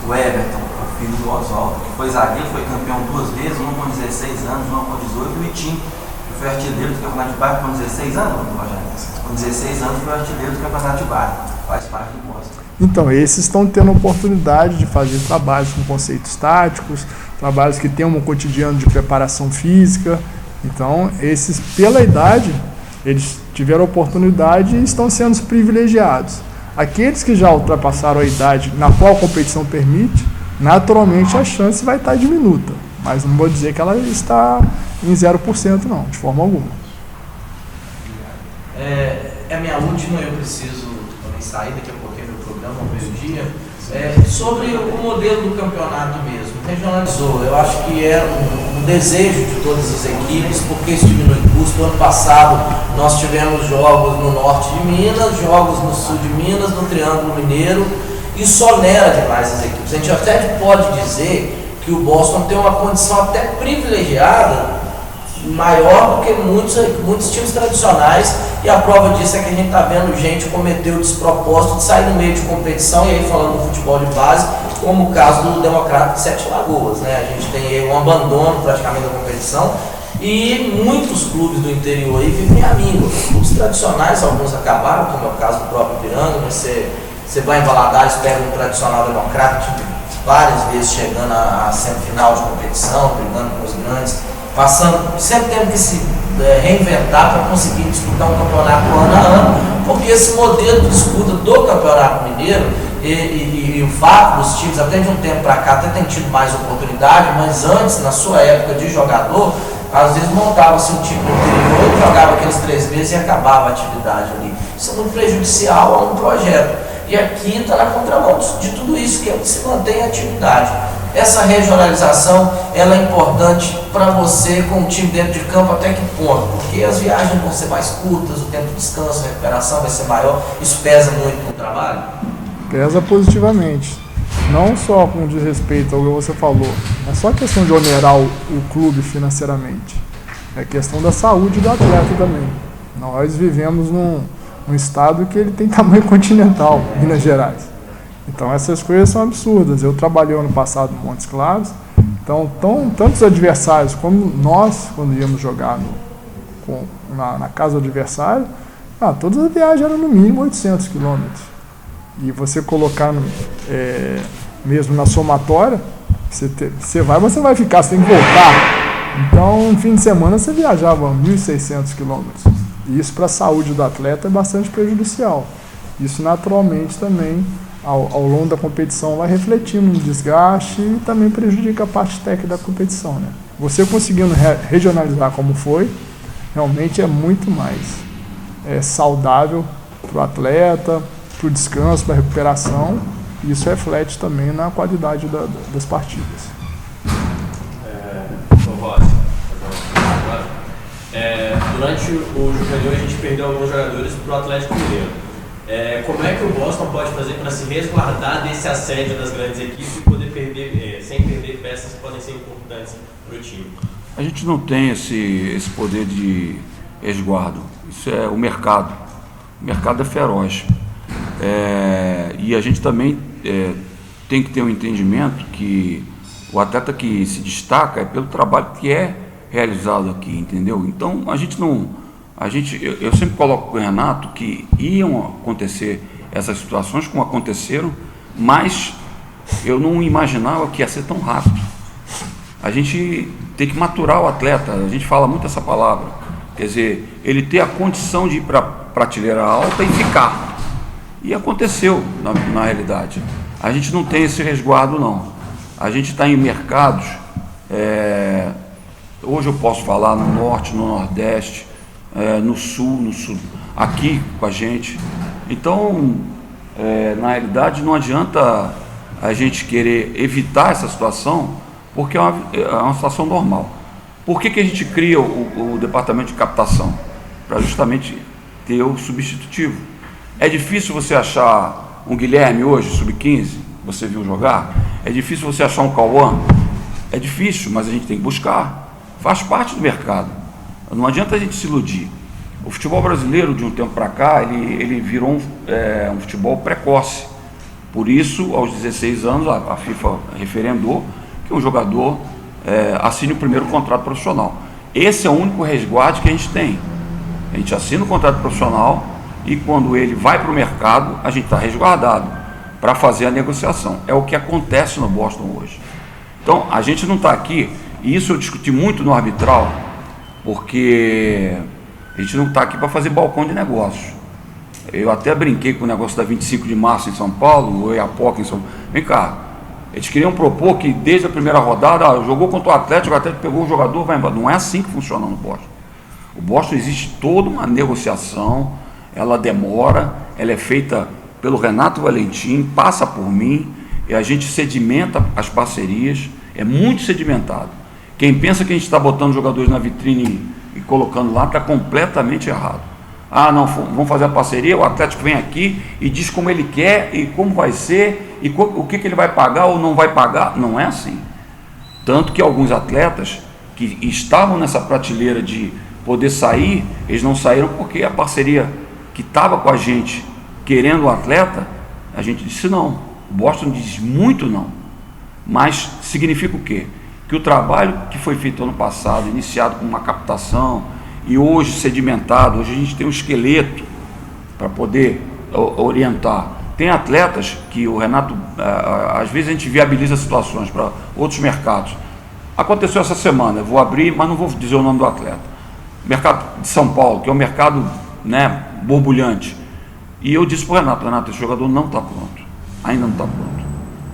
o Everton, o filho do Oswaldo, que foi zagueiro, foi campeão 2 vezes, uma com 16 anos, uma com 18, e o Vitinho, que foi artilheiro do campeonato de base com 16 anos, Rogério? Com 16 anos foi artilheiro do campeonato de base, faz parte do Boston. Então, esses estão tendo a oportunidade de fazer trabalhos com conceitos táticos, trabalhos que tenham um cotidiano de preparação física. Então, esses, pela idade, eles tiveram a oportunidade e estão sendo privilegiados. Aqueles que já ultrapassaram a idade na qual a competição permite, naturalmente a chance vai estar diminuta. Mas não vou dizer que ela está em 0% não, de forma alguma. É a minha última, eu preciso também sair daqui a pouquinho do programa, ao meio-dia. Sobre o modelo do campeonato mesmo, regionalizou. Eu acho que é um desejo de todas as equipes, porque isso diminui custo. Ano passado nós tivemos jogos no norte de Minas, jogos no sul de Minas, no Triângulo Mineiro. Isso onera demais as equipes. A gente até pode dizer que o Boston tem uma condição até privilegiada, maior do que muitos times tradicionais, e a prova disso é que a gente está vendo gente cometer o despropósito de sair no meio de competição, e aí falando do futebol de base, como o caso do Democrata de Sete Lagoas, né? A gente tem aí um abandono praticamente da competição, e muitos clubes do interior aí vivem a míngua. Clubes tradicionais, alguns acabaram, como é o caso do próprio Piranga. Você vai em Valadares, pega um tradicional Democrata, várias vezes chegando à semifinal de competição, brigando com os grandes, sempre tendo que se reinventar para conseguir disputar um campeonato ano a ano, porque esse modelo de disputa do Campeonato Mineiro e o fato dos times, até de um tempo para cá, até tem tido mais oportunidade, mas antes, na sua época de jogador, às vezes montava-se um time no interior, jogava aqueles 3 meses e acabava a atividade ali. Isso é muito prejudicial a um projeto. E aqui está na contramão de tudo isso, que é que se mantém a atividade. Essa regionalização, ela é importante para você com o time dentro de campo até que ponto? Porque as viagens vão ser mais curtas, o tempo de descanso, a recuperação vai ser maior, isso pesa muito no trabalho? Pesa positivamente. Não só com desrespeito ao que você falou, não é só questão de onerar o clube financeiramente, é questão da saúde do atleta também. Nós vivemos num estado que ele tem tamanho continental, Minas Gerais. Então essas coisas são absurdas. Eu trabalhei ano passado no Montes Claros, então tantos adversários como nós, quando íamos jogar na casa do adversário, todas as viagens eram no mínimo 800 quilômetros. E você colocar mesmo na somatória, você vai ficar, você tem que voltar. Então, no fim de semana você viajava 1.600 quilômetros. E isso para a saúde do atleta é bastante prejudicial. Isso naturalmente também, ao longo da competição, vai refletindo no desgaste e também prejudica a parte técnica da competição, né? Você conseguindo regionalizar como foi, realmente é muito mais saudável para o atleta, para o descanso, para a recuperação, Isso reflete também na qualidade das partidas. Durante o juvenil a gente perdeu alguns jogadores para o Atlético Mineiro. Como é que o Boston pode fazer para se resguardar desse assédio das grandes equipes e poder perder, sem perder peças que podem ser importantes para o time? A gente não tem esse poder de resguardo. Isso é o mercado. O mercado é feroz. E a gente também tem que ter um entendimento que o atleta que se destaca é pelo trabalho que é realizado aqui, entendeu? Então eu sempre coloco com o Renato que iam acontecer essas situações como aconteceram, mas eu não imaginava que ia ser tão rápido. A gente tem que maturar o atleta, a gente fala muito essa palavra, quer dizer, ele ter a condição de ir para a prateleira alta e ficar. E aconteceu na realidade. A gente não tem esse resguardo não. A gente está em mercados, hoje eu posso falar no norte, no nordeste, no sul, aqui com a gente. Então, na realidade, não adianta a gente querer evitar essa situação, porque é uma situação normal. Por que a gente cria o departamento de captação? Para justamente ter o substitutivo. É difícil você achar um Guilherme hoje, sub-15, você viu jogar? É difícil você achar um Cauã? É difícil, mas a gente tem que buscar. Faz parte do mercado. Não adianta a gente se iludir. O futebol brasileiro, de um tempo para cá, ele virou um futebol precoce. Por isso, aos 16 anos, a FIFA referendou que um jogador assine o primeiro contrato profissional. Esse é o único resguardo que a gente tem. A gente assina o contrato profissional e quando ele vai para o mercado, a gente está resguardado para fazer a negociação. É o que acontece no Boston hoje. Então, a gente não está aqui, e isso eu discuti muito no arbitral, porque a gente não está aqui para fazer balcão de negócios. Eu até brinquei com o negócio da 25 de março em São Paulo, o Oiapoque em São Paulo. Vem cá, eles queriam propor que desde a primeira rodada, jogou contra o Atlético pegou o jogador, vai embora. Não é assim que funciona no Boston. O Boston existe toda uma negociação, ela demora, ela é feita pelo Renato Valentim, passa por mim, e a gente sedimenta as parcerias, é muito sedimentado. Quem pensa que a gente está botando jogadores na vitrine e colocando lá, está completamente errado. Não, vamos fazer a parceria, o Atlético vem aqui e diz como ele quer e como vai ser, e o que ele vai pagar ou não vai pagar. Não é assim. Tanto que alguns atletas que estavam nessa prateleira de poder sair, eles não saíram porque a parceria que estava com a gente, querendo o atleta, a gente disse não. O Boston diz muito não. Mas significa o quê? Que o trabalho que foi feito ano passado, iniciado com uma captação, e hoje sedimentado, hoje a gente tem um esqueleto para poder orientar. Tem atletas que o Renato, às vezes a gente viabiliza situações para outros mercados. Aconteceu essa semana, eu vou abrir, mas não vou dizer o nome do atleta. Mercado de São Paulo, que é um mercado, borbulhante. E eu disse para o Renato, esse jogador não está pronto, ainda não está pronto.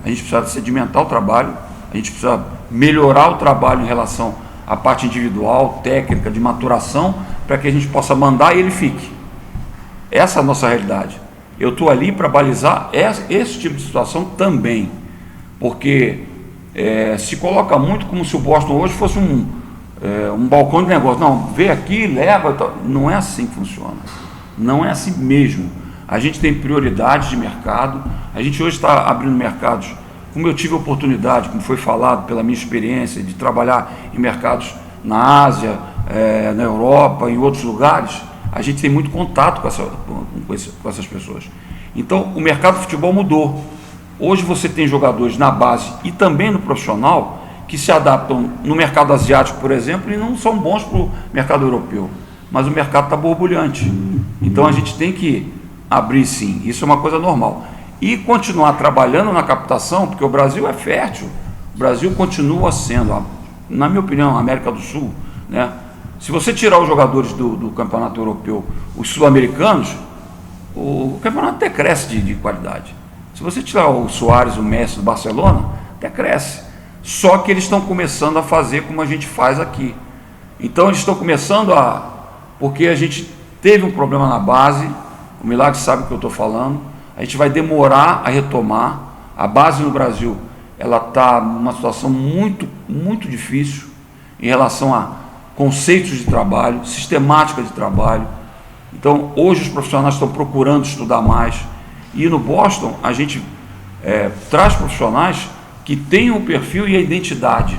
A gente precisa sedimentar o trabalho, a gente precisa melhorar o trabalho em relação à parte individual, técnica, de maturação, para que a gente possa mandar e ele fique. Essa é a nossa realidade. Eu estou ali para balizar esse tipo de situação também, porque se coloca muito como se o Boston hoje fosse um balcão de negócio. Não, vem aqui, leva. Não é assim que funciona. Não é assim mesmo. A gente tem prioridades de mercado. A gente hoje está abrindo mercados, como eu tive a oportunidade, como foi falado pela minha experiência, de trabalhar em mercados na Ásia, na Europa, em outros lugares. A gente tem muito contato com essas pessoas. Então, o mercado do futebol mudou. Hoje você tem jogadores na base e também no profissional que se adaptam no mercado asiático, por exemplo, e não são bons para o mercado europeu. Mas o mercado está borbulhante. Então, a gente tem que abrir sim. Isso é uma coisa normal. E continuar trabalhando na captação, porque o Brasil é fértil. O Brasil continua sendo, na minha opinião, a América do Sul, se você tirar os jogadores do campeonato europeu, os sul-americanos, o campeonato até cresce de qualidade. Se você tirar o Suárez, o Messi do Barcelona, até cresce. Só que eles estão começando a fazer como a gente faz aqui. Então eles estão começando porque a gente teve um problema na base, o Milagre sabe o que eu estou falando, a gente vai demorar a retomar, A base no Brasil, ela está numa situação muito, muito difícil em relação a conceitos de trabalho, sistemática de trabalho. Então, hoje os profissionais estão procurando estudar mais. E no Boston, a gente traz profissionais que tenham o perfil e a identidade.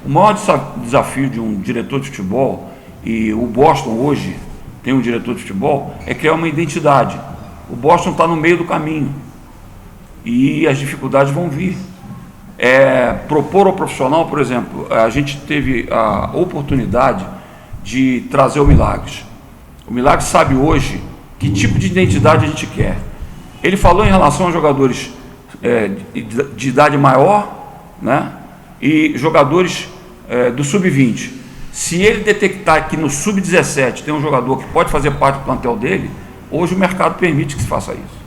O maior desafio de um diretor de futebol, e o Boston hoje tem um diretor de futebol, é criar uma identidade. O Boston está no meio do caminho e as dificuldades vão vir. Propor ao profissional, por exemplo, a gente teve a oportunidade de trazer o Milagres. O Milagres sabe hoje que tipo de identidade a gente quer. Ele falou em relação a jogadores de idade maior, né, e jogadores do sub-20. Se ele detectar que no sub-17 tem um jogador que pode fazer parte do plantel dele, hoje o mercado permite que se faça isso.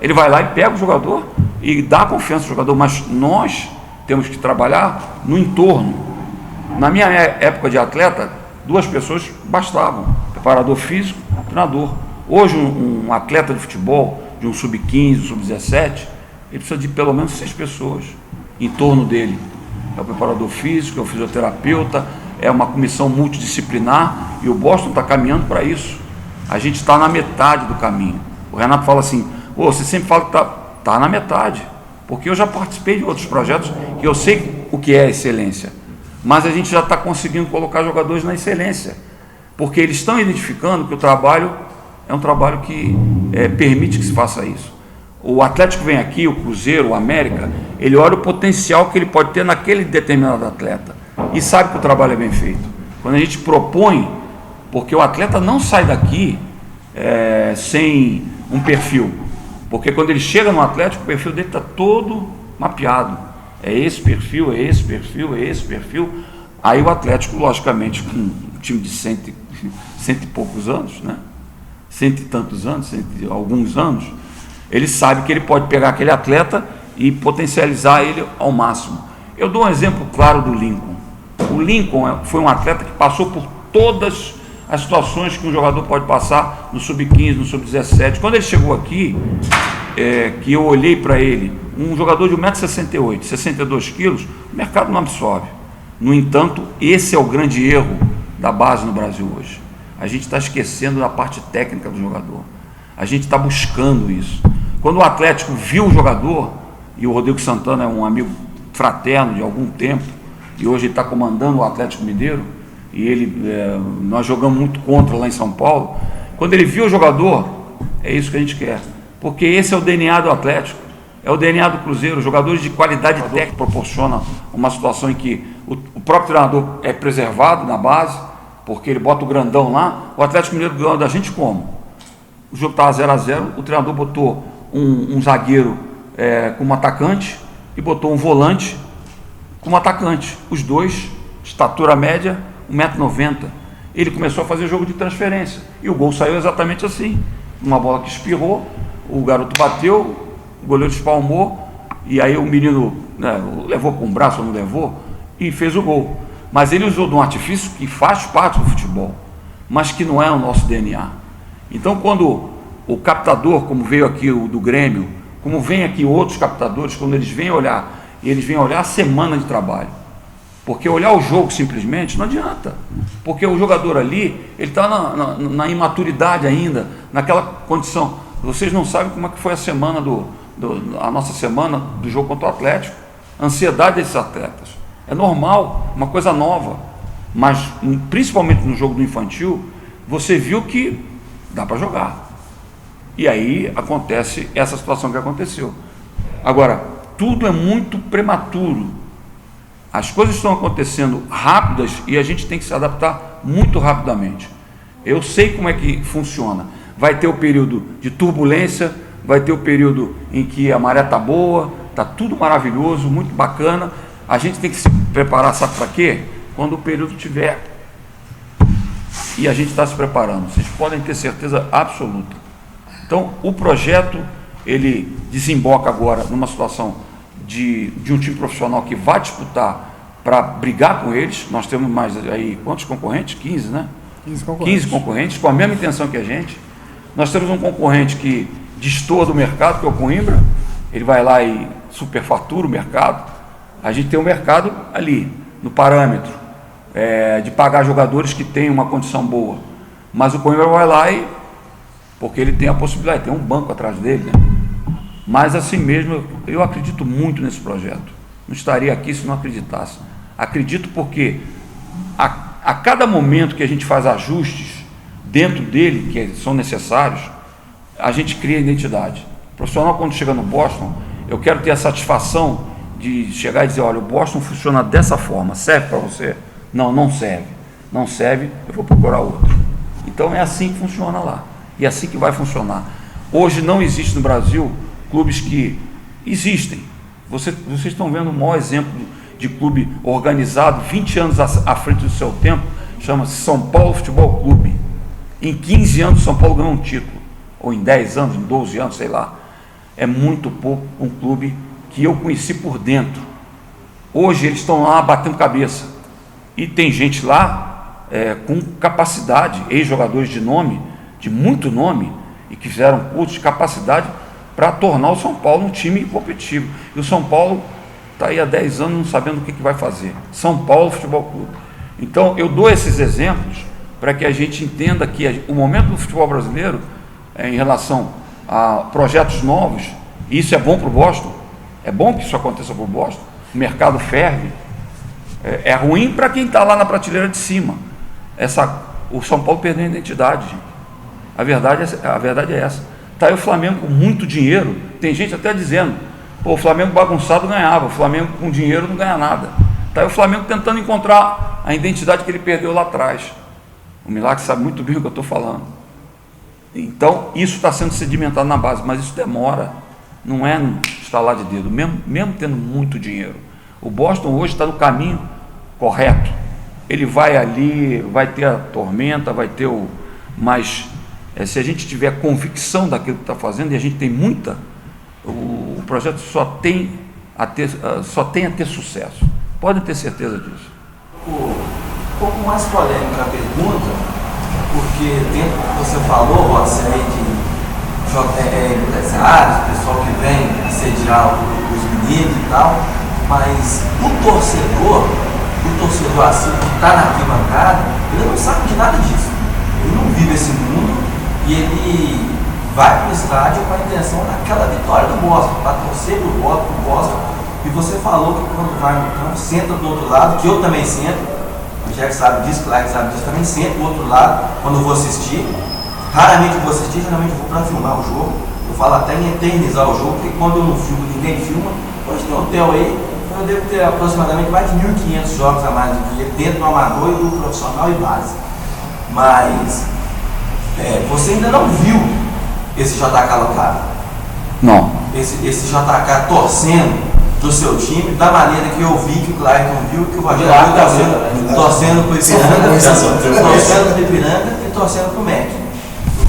Ele vai lá e pega o jogador e dá confiança ao jogador, mas nós temos que trabalhar no entorno. Na minha época de atleta, 2 pessoas bastavam, preparador físico, treinador. Hoje um atleta de futebol, de um sub-15, sub-17, ele precisa de pelo menos 6 pessoas em torno dele. É o preparador físico, é o fisioterapeuta, é uma comissão multidisciplinar, e o Boston está caminhando para isso. A gente está na metade do caminho. O Renato fala assim, você sempre fala que está na metade, porque eu já participei de outros projetos que eu sei o que é excelência, mas a gente já está conseguindo colocar jogadores na excelência, porque eles estão identificando que o trabalho é um trabalho que permite que se faça isso. O Atlético vem aqui, o Cruzeiro, o América, ele olha o potencial que ele pode ter naquele determinado atleta e sabe que o trabalho é bem feito. Quando a gente propõe, porque o atleta não sai daqui sem um perfil, porque quando ele chega no Atlético, o perfil dele está todo mapeado. É esse perfil, é esse perfil, é esse perfil. Aí o Atlético, logicamente, com um time de cento e poucos anos, né? Cento e tantos anos, alguns anos, ele sabe que ele pode pegar aquele atleta e potencializar ele ao máximo. Eu dou um exemplo claro do Lincoln. O Lincoln foi um atleta que passou por todas as situações que um jogador pode passar no sub-15, no sub-17. Quando ele chegou aqui, que eu olhei para ele, um jogador de 1,68 m, 62 quilos, o mercado não absorve. No entanto, esse é o grande erro da base no Brasil hoje. A gente está esquecendo da parte técnica do jogador. A gente está buscando isso. Quando o Atlético viu o jogador, e o Rodrigo Santana é um amigo fraterno de algum tempo, e hoje ele está comandando o Atlético Mineiro, e nós jogamos muito contra lá em São Paulo. Quando ele viu o jogador, é isso que a gente quer, porque esse é o DNA do Atlético, é o DNA do Cruzeiro. Jogadores de qualidade técnica proporcionam uma situação em que o próprio treinador é preservado na base, porque ele bota o grandão lá. O Atlético Mineiro ganhou da gente como? O jogo estava 0-0, o treinador botou um zagueiro como atacante e botou um volante como atacante, os dois, estatura média, 1,90 m. Ele começou a fazer jogo de transferência e o gol saiu exatamente assim, uma bola que espirrou, o garoto bateu, o goleiro espalmou, e aí o menino levou com o braço ou não levou, e fez o gol. Mas ele usou de um artifício que faz parte do futebol, mas que não é o nosso DNA. Então, quando o captador, como veio aqui o do Grêmio, como vem aqui outros captadores, quando eles vêm olhar, eles vêm olhar a semana de trabalho. Porque olhar o jogo simplesmente não adianta. Porque o jogador ali, ele está na imaturidade ainda, naquela condição. Vocês não sabem como é que foi a semana a nossa semana do jogo contra o Atlético. A ansiedade desses atletas. É normal, uma coisa nova. Mas, principalmente no jogo do infantil, você viu que dá para jogar. E aí acontece essa situação que aconteceu. Agora, tudo é muito prematuro. As coisas estão acontecendo rápidas e a gente tem que se adaptar muito rapidamente. Eu sei como é que funciona. Vai ter o período de turbulência, vai ter o período em que a maré está boa, está tudo maravilhoso, muito bacana. A gente tem que se preparar, sabe para quê? Quando o período tiver. E a gente está se preparando, vocês podem ter certeza absoluta. Então, o projeto, ele desemboca agora numa situação de um time profissional que vai disputar para brigar com eles. Nós temos mais aí, quantos concorrentes? 15, né? 15 concorrentes, com a mesma intenção que a gente. Nós temos um concorrente que destoa do mercado, que é o Coimbra. Ele vai lá e superfatura o mercado, a gente tem um mercado ali, no parâmetro, de pagar jogadores que têm uma condição boa. Mas o Coimbra vai lá porque ele tem a possibilidade, tem um banco atrás dele, né? Mas assim mesmo, eu acredito muito nesse projeto. Não estaria aqui se não acreditasse. Acredito porque a cada momento que a gente faz ajustes dentro dele, que são necessários, a gente cria identidade. O profissional, quando chega no Boston, eu quero ter a satisfação de chegar e dizer, olha, o Boston funciona dessa forma, serve para você? Não, não serve. Não serve, eu vou procurar outro. Então é assim que funciona lá. E é assim que vai funcionar. Hoje não existe no Brasil clubes que existem. Vocês estão vendo o maior exemplo de clube organizado, 20 anos à frente do seu tempo, chama-se São Paulo Futebol Clube. Em 15 anos São Paulo ganhou um título, ou em 10 anos, em 12 anos, sei lá. É muito pouco um clube que eu conheci por dentro. Hoje eles estão lá batendo cabeça. E tem gente lá com capacidade, ex-jogadores de nome, de muito nome, e que fizeram curso de capacidade para tornar o São Paulo um time competitivo. E o São Paulo está aí há 10 anos não sabendo o que vai fazer. São Paulo Futebol Clube. Então eu dou esses exemplos para que a gente entenda que o momento do futebol brasileiro, em relação a projetos novos, e isso é bom para o Boston, é bom que isso aconteça para o Boston, o mercado ferve, é ruim para quem está lá na prateleira de cima. O São Paulo perdeu a identidade, gente. A verdade é essa. Está aí o Flamengo com muito dinheiro, tem gente até dizendo, pô, o Flamengo bagunçado ganhava, o Flamengo com dinheiro não ganha nada. Está aí o Flamengo tentando encontrar a identidade que ele perdeu lá atrás. O Milagre sabe muito bem o que eu estou falando. Então, isso está sendo sedimentado na base, mas isso demora, não é no estalar de dedo, mesmo tendo muito dinheiro. O Boston hoje está no caminho correto. Ele vai ali, vai ter a tormenta, vai ter mas se a gente tiver convicção daquilo que está fazendo, e a gente tem muita, o projeto só tem a ter sucesso. Podem ter certeza disso. Um pouco mais polêmica a pergunta, porque dentro do que você falou, você aí de empresários, pessoal que vem sediar os meninos e tal, mas o torcedor assim, que está na arquibancada, ele não sabe de nada disso. Ele não vive esse mundo e ele vai para o estádio com a intenção daquela vitória do Boston, para torcer para o Boston. E você falou que quando vai no campo, senta do outro lado, que eu também sento, o Jack sabe disso, Clark sabe disso, também sento do outro lado quando eu vou assistir. Raramente eu vou assistir, geralmente eu vou para filmar o jogo. Eu falo até em eternizar o jogo, porque quando eu não filmo, ninguém filma. Hoje tem um hotel aí, eu devo ter aproximadamente mais de 1.500 jogos a mais do dia, dentro do amador e do profissional e base. Mas você ainda não viu esse JK lotado? Não. Esse JK torcendo do seu time, da maneira que eu vi, que o Clayton viu, que o Rogério viu, torcendo para o Ipiranga e torcendo para o MEC.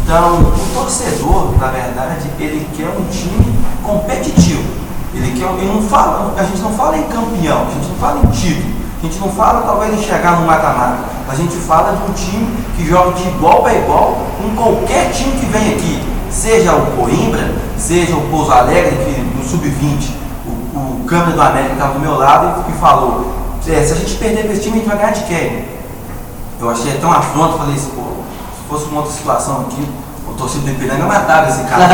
Então, o torcedor, na verdade, ele quer um time competitivo. A gente não fala em campeão, a gente não fala em título, a gente não fala talvez em chegar no mata-mata, a gente fala de um time que joga de igual para igual com qualquer time que vem aqui, seja o Coimbra, seja o Pouso Alegre, que no Sub-20, o câmera do América estava do meu lado e falou, se a gente perder para esse time, a gente vai ganhar de quem? Eu achei tão afronto, falei assim, pô, se fosse uma outra situação aqui, o torcedor do Ipiranga matava esse cara,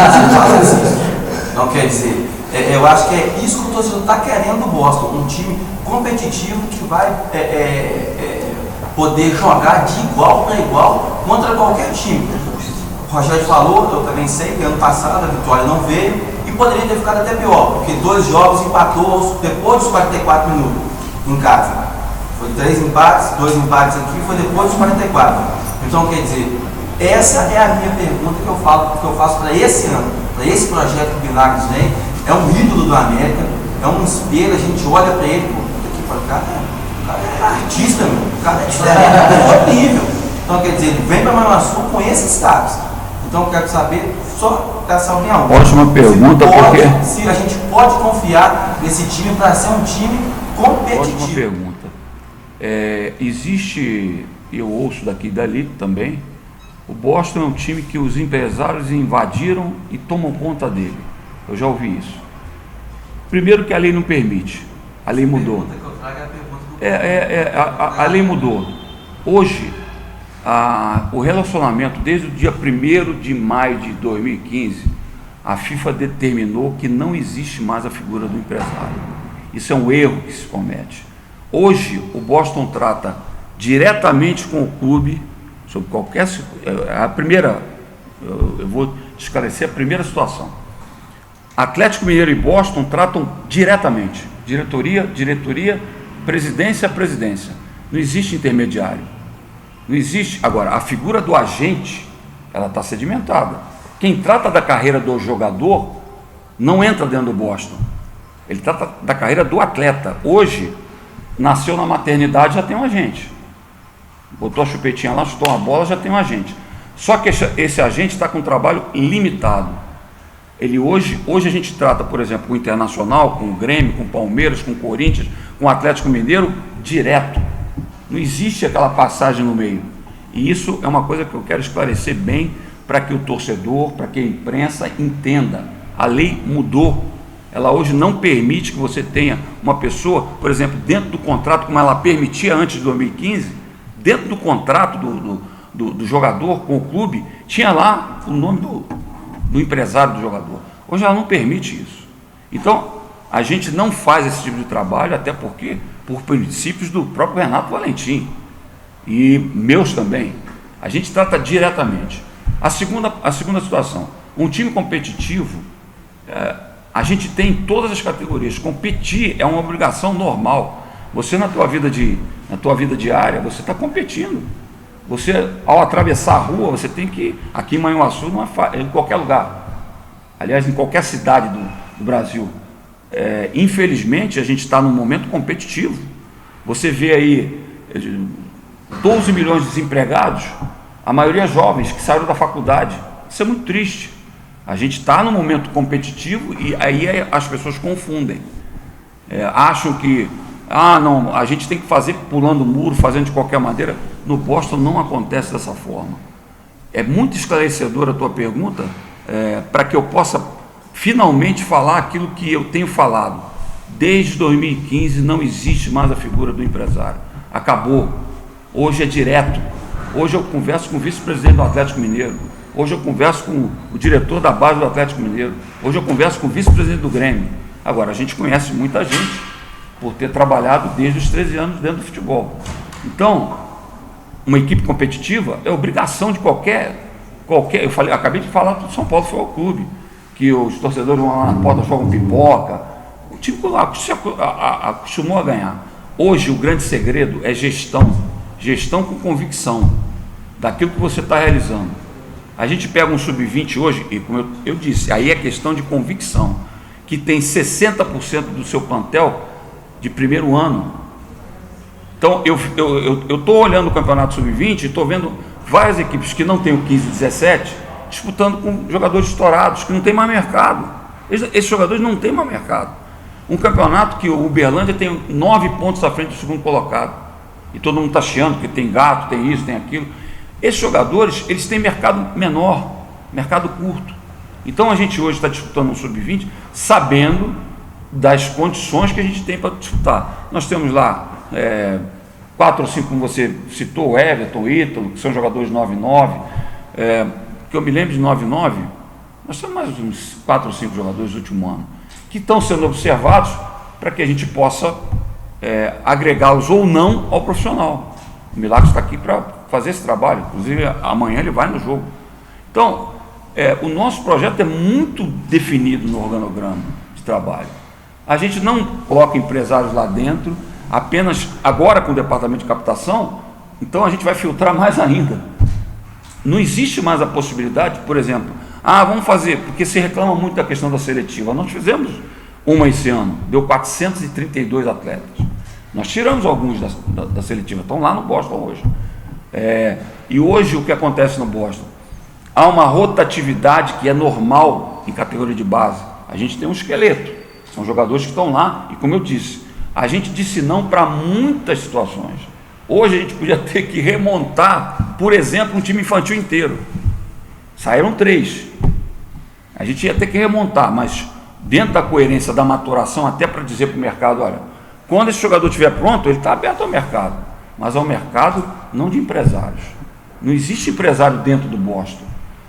Então, quer dizer, eu acho que é isso que o torcedor está querendo do Boston, um time competitivo que vai poder jogar de igual para igual contra qualquer time. O Rogério falou, eu também sei que ano passado a vitória não veio e poderia ter ficado até pior, porque 2 jogos empatou depois dos 44 minutos em casa. Foi 3 empates, 2 empates aqui, foi depois dos 44. Então, quer dizer, essa é a minha pergunta que eu faço para esse ano, para esse projeto que o Milagres vem. É um ídolo do América, é um espelho, a gente olha para ele, o cara é artista, meu, o cara é diferente, é outro nível. Então, quer dizer, ele vem para Manhuaçu com esse status. Então, eu quero saber só essa opinião. Ótima pergunta, porque se a gente pode confiar nesse time para ser um time competitivo. Ótima pergunta. Existe, eu ouço daqui e dali também, o Boston é um time que os empresários invadiram e tomam conta dele. Eu já ouvi isso. Primeiro que a lei não permite. A lei mudou. A pergunta que eu trago é a pergunta do A lei mudou. Hoje, o relacionamento, desde o dia 1º de maio de 2015, a FIFA determinou que não existe mais a figura do empresário. Isso é um erro que se comete. Hoje, o Boston trata diretamente com o clube, sobre qualquer... Eu vou esclarecer a primeira situação. Atlético Mineiro e Boston tratam diretamente. Diretoria, presidência. Não existe intermediário. Não existe. Agora, a figura do agente, ela está sedimentada. Quem trata da carreira do jogador não entra dentro do Boston. Ele trata da carreira do atleta. Hoje, nasceu na maternidade, já tem um agente. Botou a chupetinha lá, chutou uma bola, já tem um agente. Só que esse agente está com um trabalho limitado. Hoje a gente trata, por exemplo, com o Internacional, com o Grêmio, com o Palmeiras, com o Corinthians, com o Atlético Mineiro, direto. Não existe aquela passagem no meio. E isso é uma coisa que eu quero esclarecer bem para que o torcedor, para que a imprensa entenda. A lei mudou. Ela hoje não permite que você tenha uma pessoa, por exemplo, dentro do contrato, como ela permitia antes de 2015, dentro do contrato do jogador com o clube, tinha lá o nome do empresário do jogador. Hoje ela não permite isso. Então, a gente não faz esse tipo de trabalho, até porque, por princípios do próprio Renato Valentim, e meus também. A gente trata diretamente. A segunda situação, um time competitivo, a gente tem em todas as categorias. Competir é uma obrigação normal. Você na tua vida diária, você está competindo. Você, ao atravessar a rua, você tem que, aqui em Manhuaçu, em qualquer lugar, aliás, em qualquer cidade do Brasil, infelizmente, a gente está num momento competitivo. Você vê aí 12 milhões de desempregados, a maioria jovens que saíram da faculdade. Isso é muito triste. A gente está num momento competitivo e aí as pessoas confundem. Acham que, não, a gente tem que fazer pulando o muro, fazendo de qualquer maneira. No Boston não acontece dessa forma. É muito esclarecedora a tua pergunta, para que eu possa finalmente falar aquilo que eu tenho falado. Desde 2015 não existe mais a figura do empresário. Acabou. Hoje é direto. Hoje eu converso com o vice-presidente do Atlético Mineiro. Hoje eu converso com o diretor da base do Atlético Mineiro. Hoje eu converso com o vice-presidente do Grêmio. Agora, a gente conhece muita gente por ter trabalhado desde os 13 anos dentro do futebol. Então, uma equipe competitiva é obrigação de qualquer acabei de falar do São Paulo Futebol Clube, que os torcedores vão lá na porta, jogam pipoca. O time acostumou a ganhar. Hoje o grande segredo é gestão com convicção daquilo que você está realizando. A gente pega um sub-20 hoje, e como eu disse, aí é questão de convicção, que tem 60% do seu plantel de primeiro ano. Então, eu estou olhando o campeonato sub-20 e estou vendo várias equipes que não têm o 15 e 17 disputando com jogadores estourados, que não tem mais mercado. Esses jogadores não têm mais mercado. Um campeonato que o Uberlândia tem 9 pontos à frente do segundo colocado. E todo mundo está chiando, porque tem gato, tem isso, tem aquilo. Esses jogadores, eles têm mercado menor, mercado curto. Então, a gente hoje está disputando um sub-20 sabendo das condições que a gente tem para disputar. Nós temos lá 4 ou 5, como você citou, o Everton, o Ítalo, que são jogadores 9-9, que eu me lembro de 9-9, nós temos mais uns 4 ou 5 jogadores do último ano, que estão sendo observados para que a gente possa agregá-los ou não ao profissional. O Milagres está aqui para fazer esse trabalho, inclusive amanhã ele vai no jogo. Então, o nosso projeto é muito definido no organograma de trabalho. A gente não coloca empresários lá dentro, apenas agora com o departamento de captação, então a gente vai filtrar mais ainda. Não existe mais a possibilidade, por exemplo, vamos fazer, porque se reclama muito da questão da seletiva. Nós fizemos uma esse ano, deu 432 atletas. Nós tiramos alguns da seletiva, estão lá no Boston hoje. E hoje o que acontece no Boston? Há uma rotatividade que é normal em categoria de base. A gente tem um esqueleto, são jogadores que estão lá, e como eu disse, a gente disse não para muitas situações. Hoje a gente podia ter que remontar, por exemplo, um time infantil inteiro. Saíram 3. A gente ia ter que remontar, mas dentro da coerência da maturação, até para dizer para o mercado, olha, quando esse jogador estiver pronto, ele está aberto ao mercado, mas ao mercado não de empresários. Não existe empresário dentro do Boston.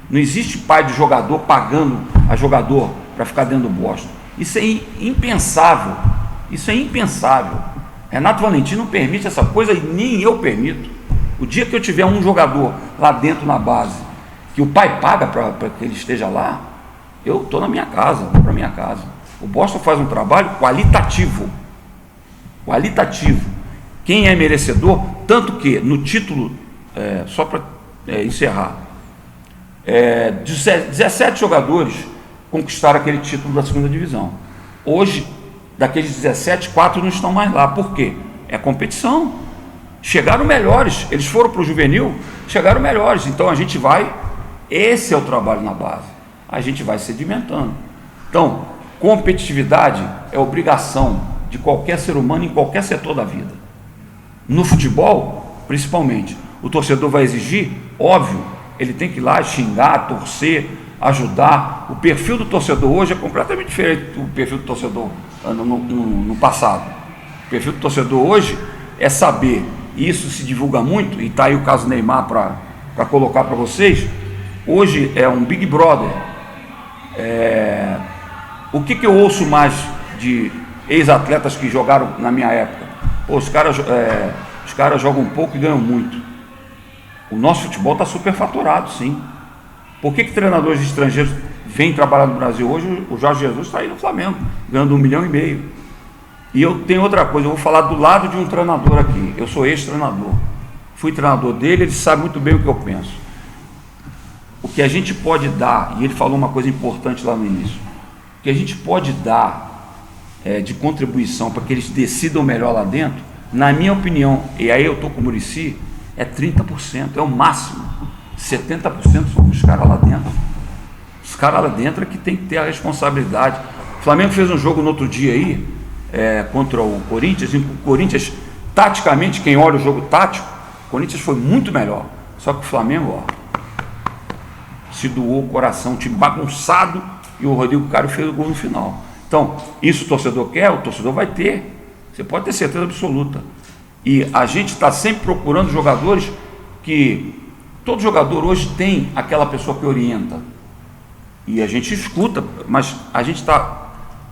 Não existe pai de jogador pagando a jogador para ficar dentro do Boston. Isso é impensável. Isso é impensável. Renato Valentim não permite essa coisa e nem eu permito. O dia que eu tiver um jogador lá dentro na base, que o pai paga para que ele esteja lá, eu estou na minha casa, vou para minha casa. O Boston faz um trabalho qualitativo. Qualitativo. Quem é merecedor, tanto que no título, só para encerrar, 17 jogadores conquistaram aquele título da segunda divisão. Hoje, daqueles 17, 4 não estão mais lá. Por quê? É competição. Chegaram melhores. Eles foram para o juvenil, chegaram melhores. Então a gente vai, esse é o trabalho na base. A gente vai sedimentando. Então, competitividade é obrigação de qualquer ser humano em qualquer setor da vida. No futebol, principalmente, o torcedor vai exigir, óbvio, ele tem que ir lá xingar, torcer, ajudar. O perfil do torcedor hoje é completamente diferente do perfil do torcedor no passado. O perfil do torcedor hoje é saber, e isso se divulga muito, e está aí o caso Neymar para colocar para vocês. Hoje é um Big Brother. O que eu ouço mais de ex-atletas que jogaram na minha época? Pô, os caras jogam pouco e ganham muito. O nosso futebol está superfaturado, sim. Por que treinadores estrangeiros vêm trabalhar no Brasil? Hoje o Jorge Jesus está aí no Flamengo, ganhando 1,5 milhão. E eu tenho outra coisa, eu vou falar do lado de um treinador aqui. Eu sou ex-treinador. Fui treinador dele, ele sabe muito bem o que eu penso. O que a gente pode dar, e ele falou uma coisa importante lá no início, o que a gente pode dar de contribuição para que eles decidam melhor lá dentro, na minha opinião, e aí eu estou com o Muricy, é 30%, é o máximo. 70% são os caras lá dentro. Os caras lá dentro é que tem que ter a responsabilidade. O Flamengo fez um jogo no outro dia aí, contra o Corinthians, e o Corinthians, taticamente, quem olha o jogo tático, o Corinthians foi muito melhor. Só que o Flamengo, se doou o coração, um time bagunçado, e o Rodrigo Caio fez o gol no final. Então, isso o torcedor quer, o torcedor vai ter. Você pode ter certeza absoluta. E a gente está sempre procurando jogadores que... Todo jogador hoje tem aquela pessoa que orienta. E a gente escuta, mas a gente está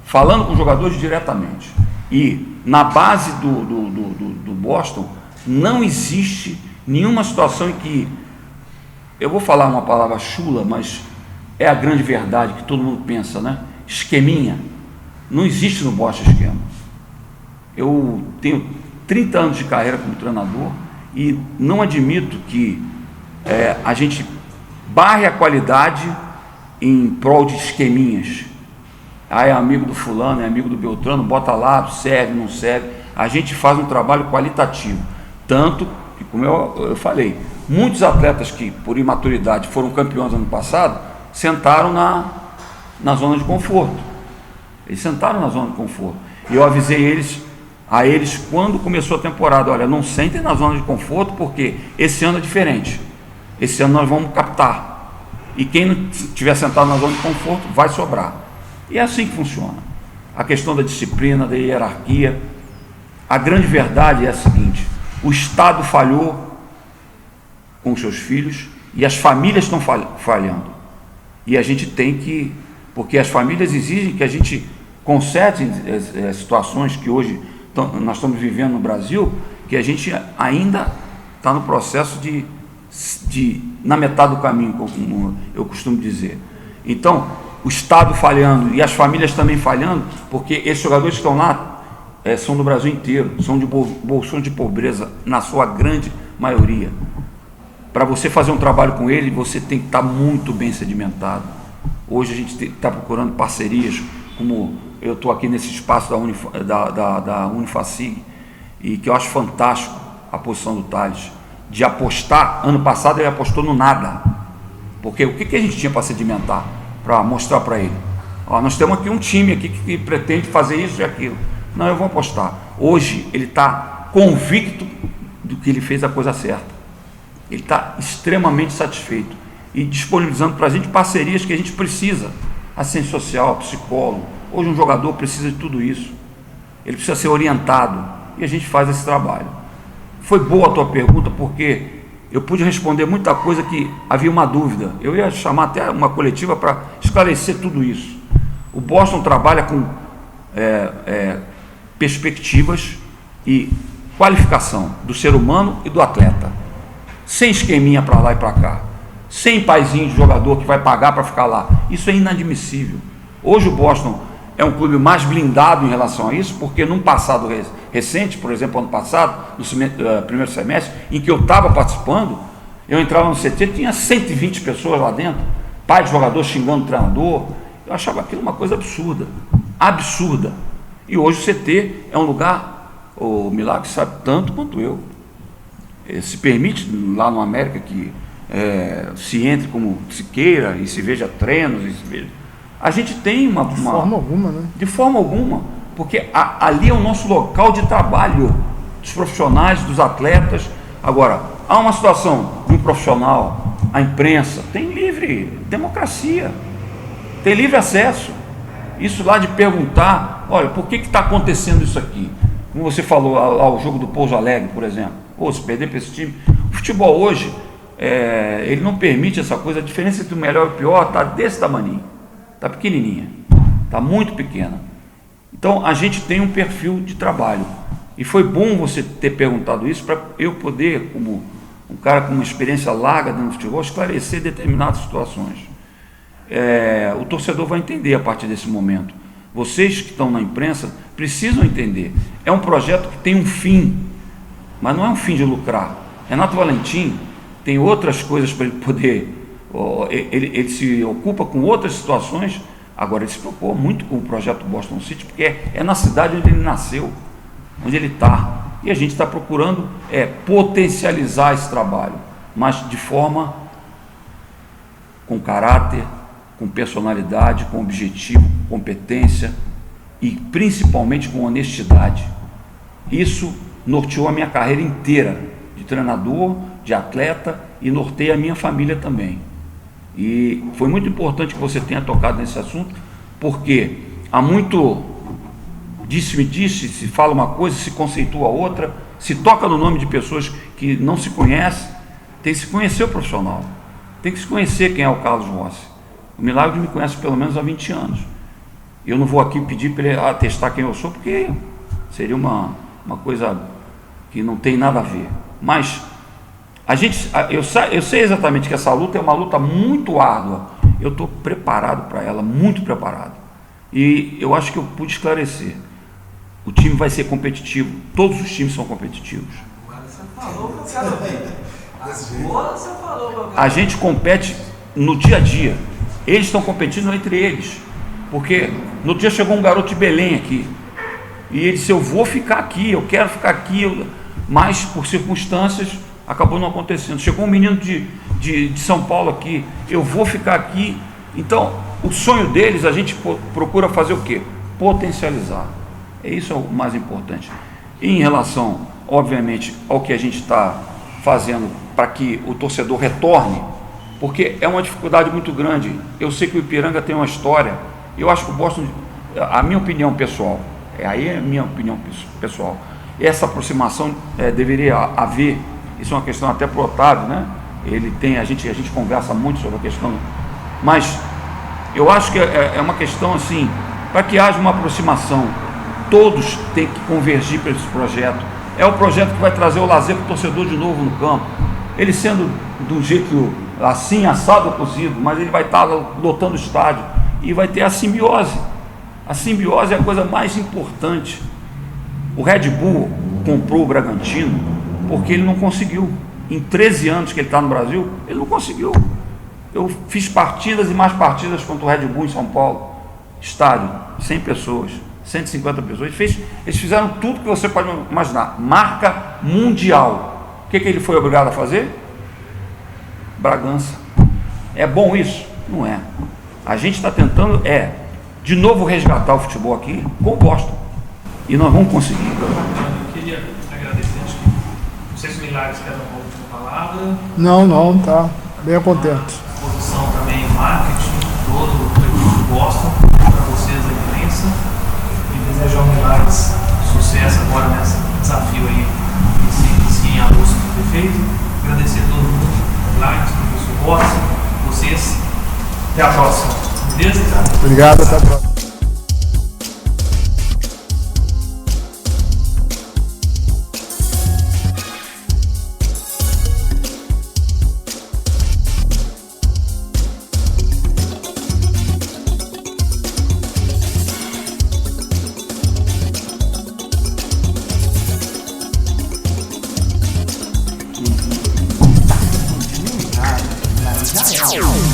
falando com os jogadores diretamente. E na base do Boston, não existe nenhuma situação em que... Eu vou falar uma palavra chula, mas é a grande verdade que todo mundo pensa, né? Esqueminha. Não existe no Boston esquema. Eu tenho 30 anos de carreira como treinador e não admito que a gente barre a qualidade em prol de esqueminhas. É amigo do fulano, é amigo do Beltrano, bota lá, serve, não serve. A gente faz um trabalho qualitativo. Tanto que, como eu falei, muitos atletas que, por imaturidade, foram campeões ano passado, sentaram na zona de conforto. Eles sentaram na zona de conforto. E eu avisei a eles quando começou a temporada, olha, não sentem na zona de conforto, porque esse ano é diferente. Esse ano nós vamos captar. E quem não estiver sentado na zona de conforto vai sobrar. E é assim que funciona. A questão da disciplina, da hierarquia. A grande verdade é a seguinte: o Estado falhou com os seus filhos e as famílias estão falhando. E a gente tem que... Porque as famílias exigem que a gente conserte situações que hoje nós estamos vivendo no Brasil, que a gente ainda está no processo na metade do caminho, como eu costumo dizer. Então, o Estado falhando e as famílias também falhando, porque esses jogadores que estão lá são do Brasil inteiro, são de bolsões de pobreza, na sua grande maioria. Para você fazer um trabalho com ele, você tem que estar muito bem sedimentado. Hoje a gente está procurando parcerias, como eu estou aqui nesse espaço da Unifacig, e que eu acho fantástico a posição do Thales, de apostar. Ano passado ele apostou no nada, porque o que a gente tinha para sedimentar, para mostrar para ele? Nós temos aqui um time aqui que pretende fazer isso e aquilo. Não, eu vou apostar. Hoje ele está convicto do que ele fez a coisa certa. Ele está extremamente satisfeito e disponibilizando para a gente parcerias que a gente precisa. Assistência social, psicólogo, Hoje um jogador precisa de tudo isso. Ele precisa ser orientado. E a gente faz esse trabalho. Foi boa a tua pergunta, porque eu pude responder muita coisa que havia uma dúvida. Eu ia chamar até uma coletiva para esclarecer tudo isso. O Boston trabalha com perspectivas e qualificação do ser humano e do atleta. Sem esqueminha para lá e para cá. Sem paizinho de jogador que vai pagar para ficar lá. Isso é inadmissível. Hoje o Boston é um clube mais blindado em relação a isso, porque num passado recente, por exemplo, ano passado, no primeiro semestre, em que eu estava participando, eu entrava no CT, tinha 120 pessoas lá dentro, pai de jogador xingando o treinador. Eu achava aquilo uma coisa absurda, absurda. E hoje o CT é um lugar, o Milagre sabe tanto quanto eu, se permite lá no América que se entre como se queira e se veja treinos, e se veja... A gente tem uma... De forma alguma, né? De forma alguma, porque ali é o nosso local de trabalho, dos profissionais, dos atletas. Agora, há uma situação de um profissional, a imprensa, tem livre democracia, tem livre acesso. Isso lá de perguntar, olha, por que está acontecendo isso aqui? Como você falou, lá o jogo do Pouso Alegre, por exemplo. Pô, se perder para esse time... O futebol hoje, ele não permite essa coisa, a diferença entre o melhor e o pior está desse tamaninho. Está pequenininha, está muito pequena. Então a gente tem um perfil de trabalho e foi bom você ter perguntado isso para eu poder, como um cara com uma experiência larga dentro do futebol, esclarecer determinadas situações. O torcedor vai entender a partir desse momento. Vocês que estão na imprensa precisam entender. É um projeto que tem um fim, mas não é um fim de lucrar. Renato Valentim tem outras coisas para ele poder... Ele se ocupa com outras situações. Agora ele se preocupa muito com o projeto Boston City, porque é na cidade onde ele nasceu, onde ele está, e a gente está procurando potencializar esse trabalho, mas de forma com caráter, com personalidade, com objetivo, competência e principalmente com honestidade. Isso norteou a minha carreira inteira de treinador, de atleta, e norteia a minha família também. E foi muito importante que você tenha tocado nesse assunto, porque há muito disse-me-disse, se fala uma coisa, se conceitua outra, se toca no nome de pessoas que não se conhecem. Tem que se conhecer o profissional, tem que se conhecer quem é o Carlos Rossi. O Milagre me conhece pelo menos há 20 anos. Eu não vou aqui pedir para ele atestar quem eu sou, porque seria uma coisa que não tem nada a ver. Mas eu sei exatamente que essa luta é uma luta muito árdua. Eu estou preparado para ela, muito preparado. E eu acho que eu pude esclarecer. O time vai ser competitivo, todos os times são competitivos. A gente compete no dia a dia. Eles estão competindo entre eles. Porque no dia chegou um garoto de Belém aqui. E ele disse, eu vou ficar aqui, eu quero ficar aqui. Mas por circunstâncias acabou não acontecendo. Chegou um menino de São Paulo aqui, eu vou ficar aqui. Então, o sonho deles, a gente procura fazer o quê? Potencializar. Isso é o mais importante. E em relação, obviamente, ao que a gente está fazendo para que o torcedor retorne, porque é uma dificuldade muito grande. Eu sei que o Ipiranga tem uma história. Eu acho que o Boston, a minha opinião pessoal, aí é a minha opinião pessoal, essa aproximação deveria haver. Isso é uma questão até para o Otávio, né? Ele tem, a gente conversa muito sobre a questão, mas eu acho que é uma questão assim, para que haja uma aproximação, todos têm que convergir para esse projeto. É o projeto que vai trazer o lazer para o torcedor de novo no campo. Ele sendo do jeito assim, assado ou cozido, mas ele vai estar lotando o estádio e vai ter a simbiose. A simbiose é a coisa mais importante. O Red Bull comprou o Bragantino porque ele não conseguiu. Em 13 anos que ele está no Brasil, ele não conseguiu. Eu fiz partidas e mais partidas contra o Red Bull em São Paulo. Estádio, 100 pessoas, 150 pessoas. Eles fizeram tudo que você pode imaginar. Marca mundial. O que ele foi obrigado a fazer? Bragança. É bom isso? Não é. A gente está tentando, de novo resgatar o futebol aqui com o Boston. E nós vamos conseguir. Eu queria agradecer, acho que não sei se o Milagres quer dar uma última palavra. Não, tá bem contente. A posição também, marketing todo do Boston, para vocês da imprensa. desejar o Milagres sucesso agora nesse desafio aí que se inicia em agosto do prefeito. Agradecer a todo mundo, Milagres, professor Borges, vocês. Até a próxima. Beleza? Obrigado, até a próxima. Já é.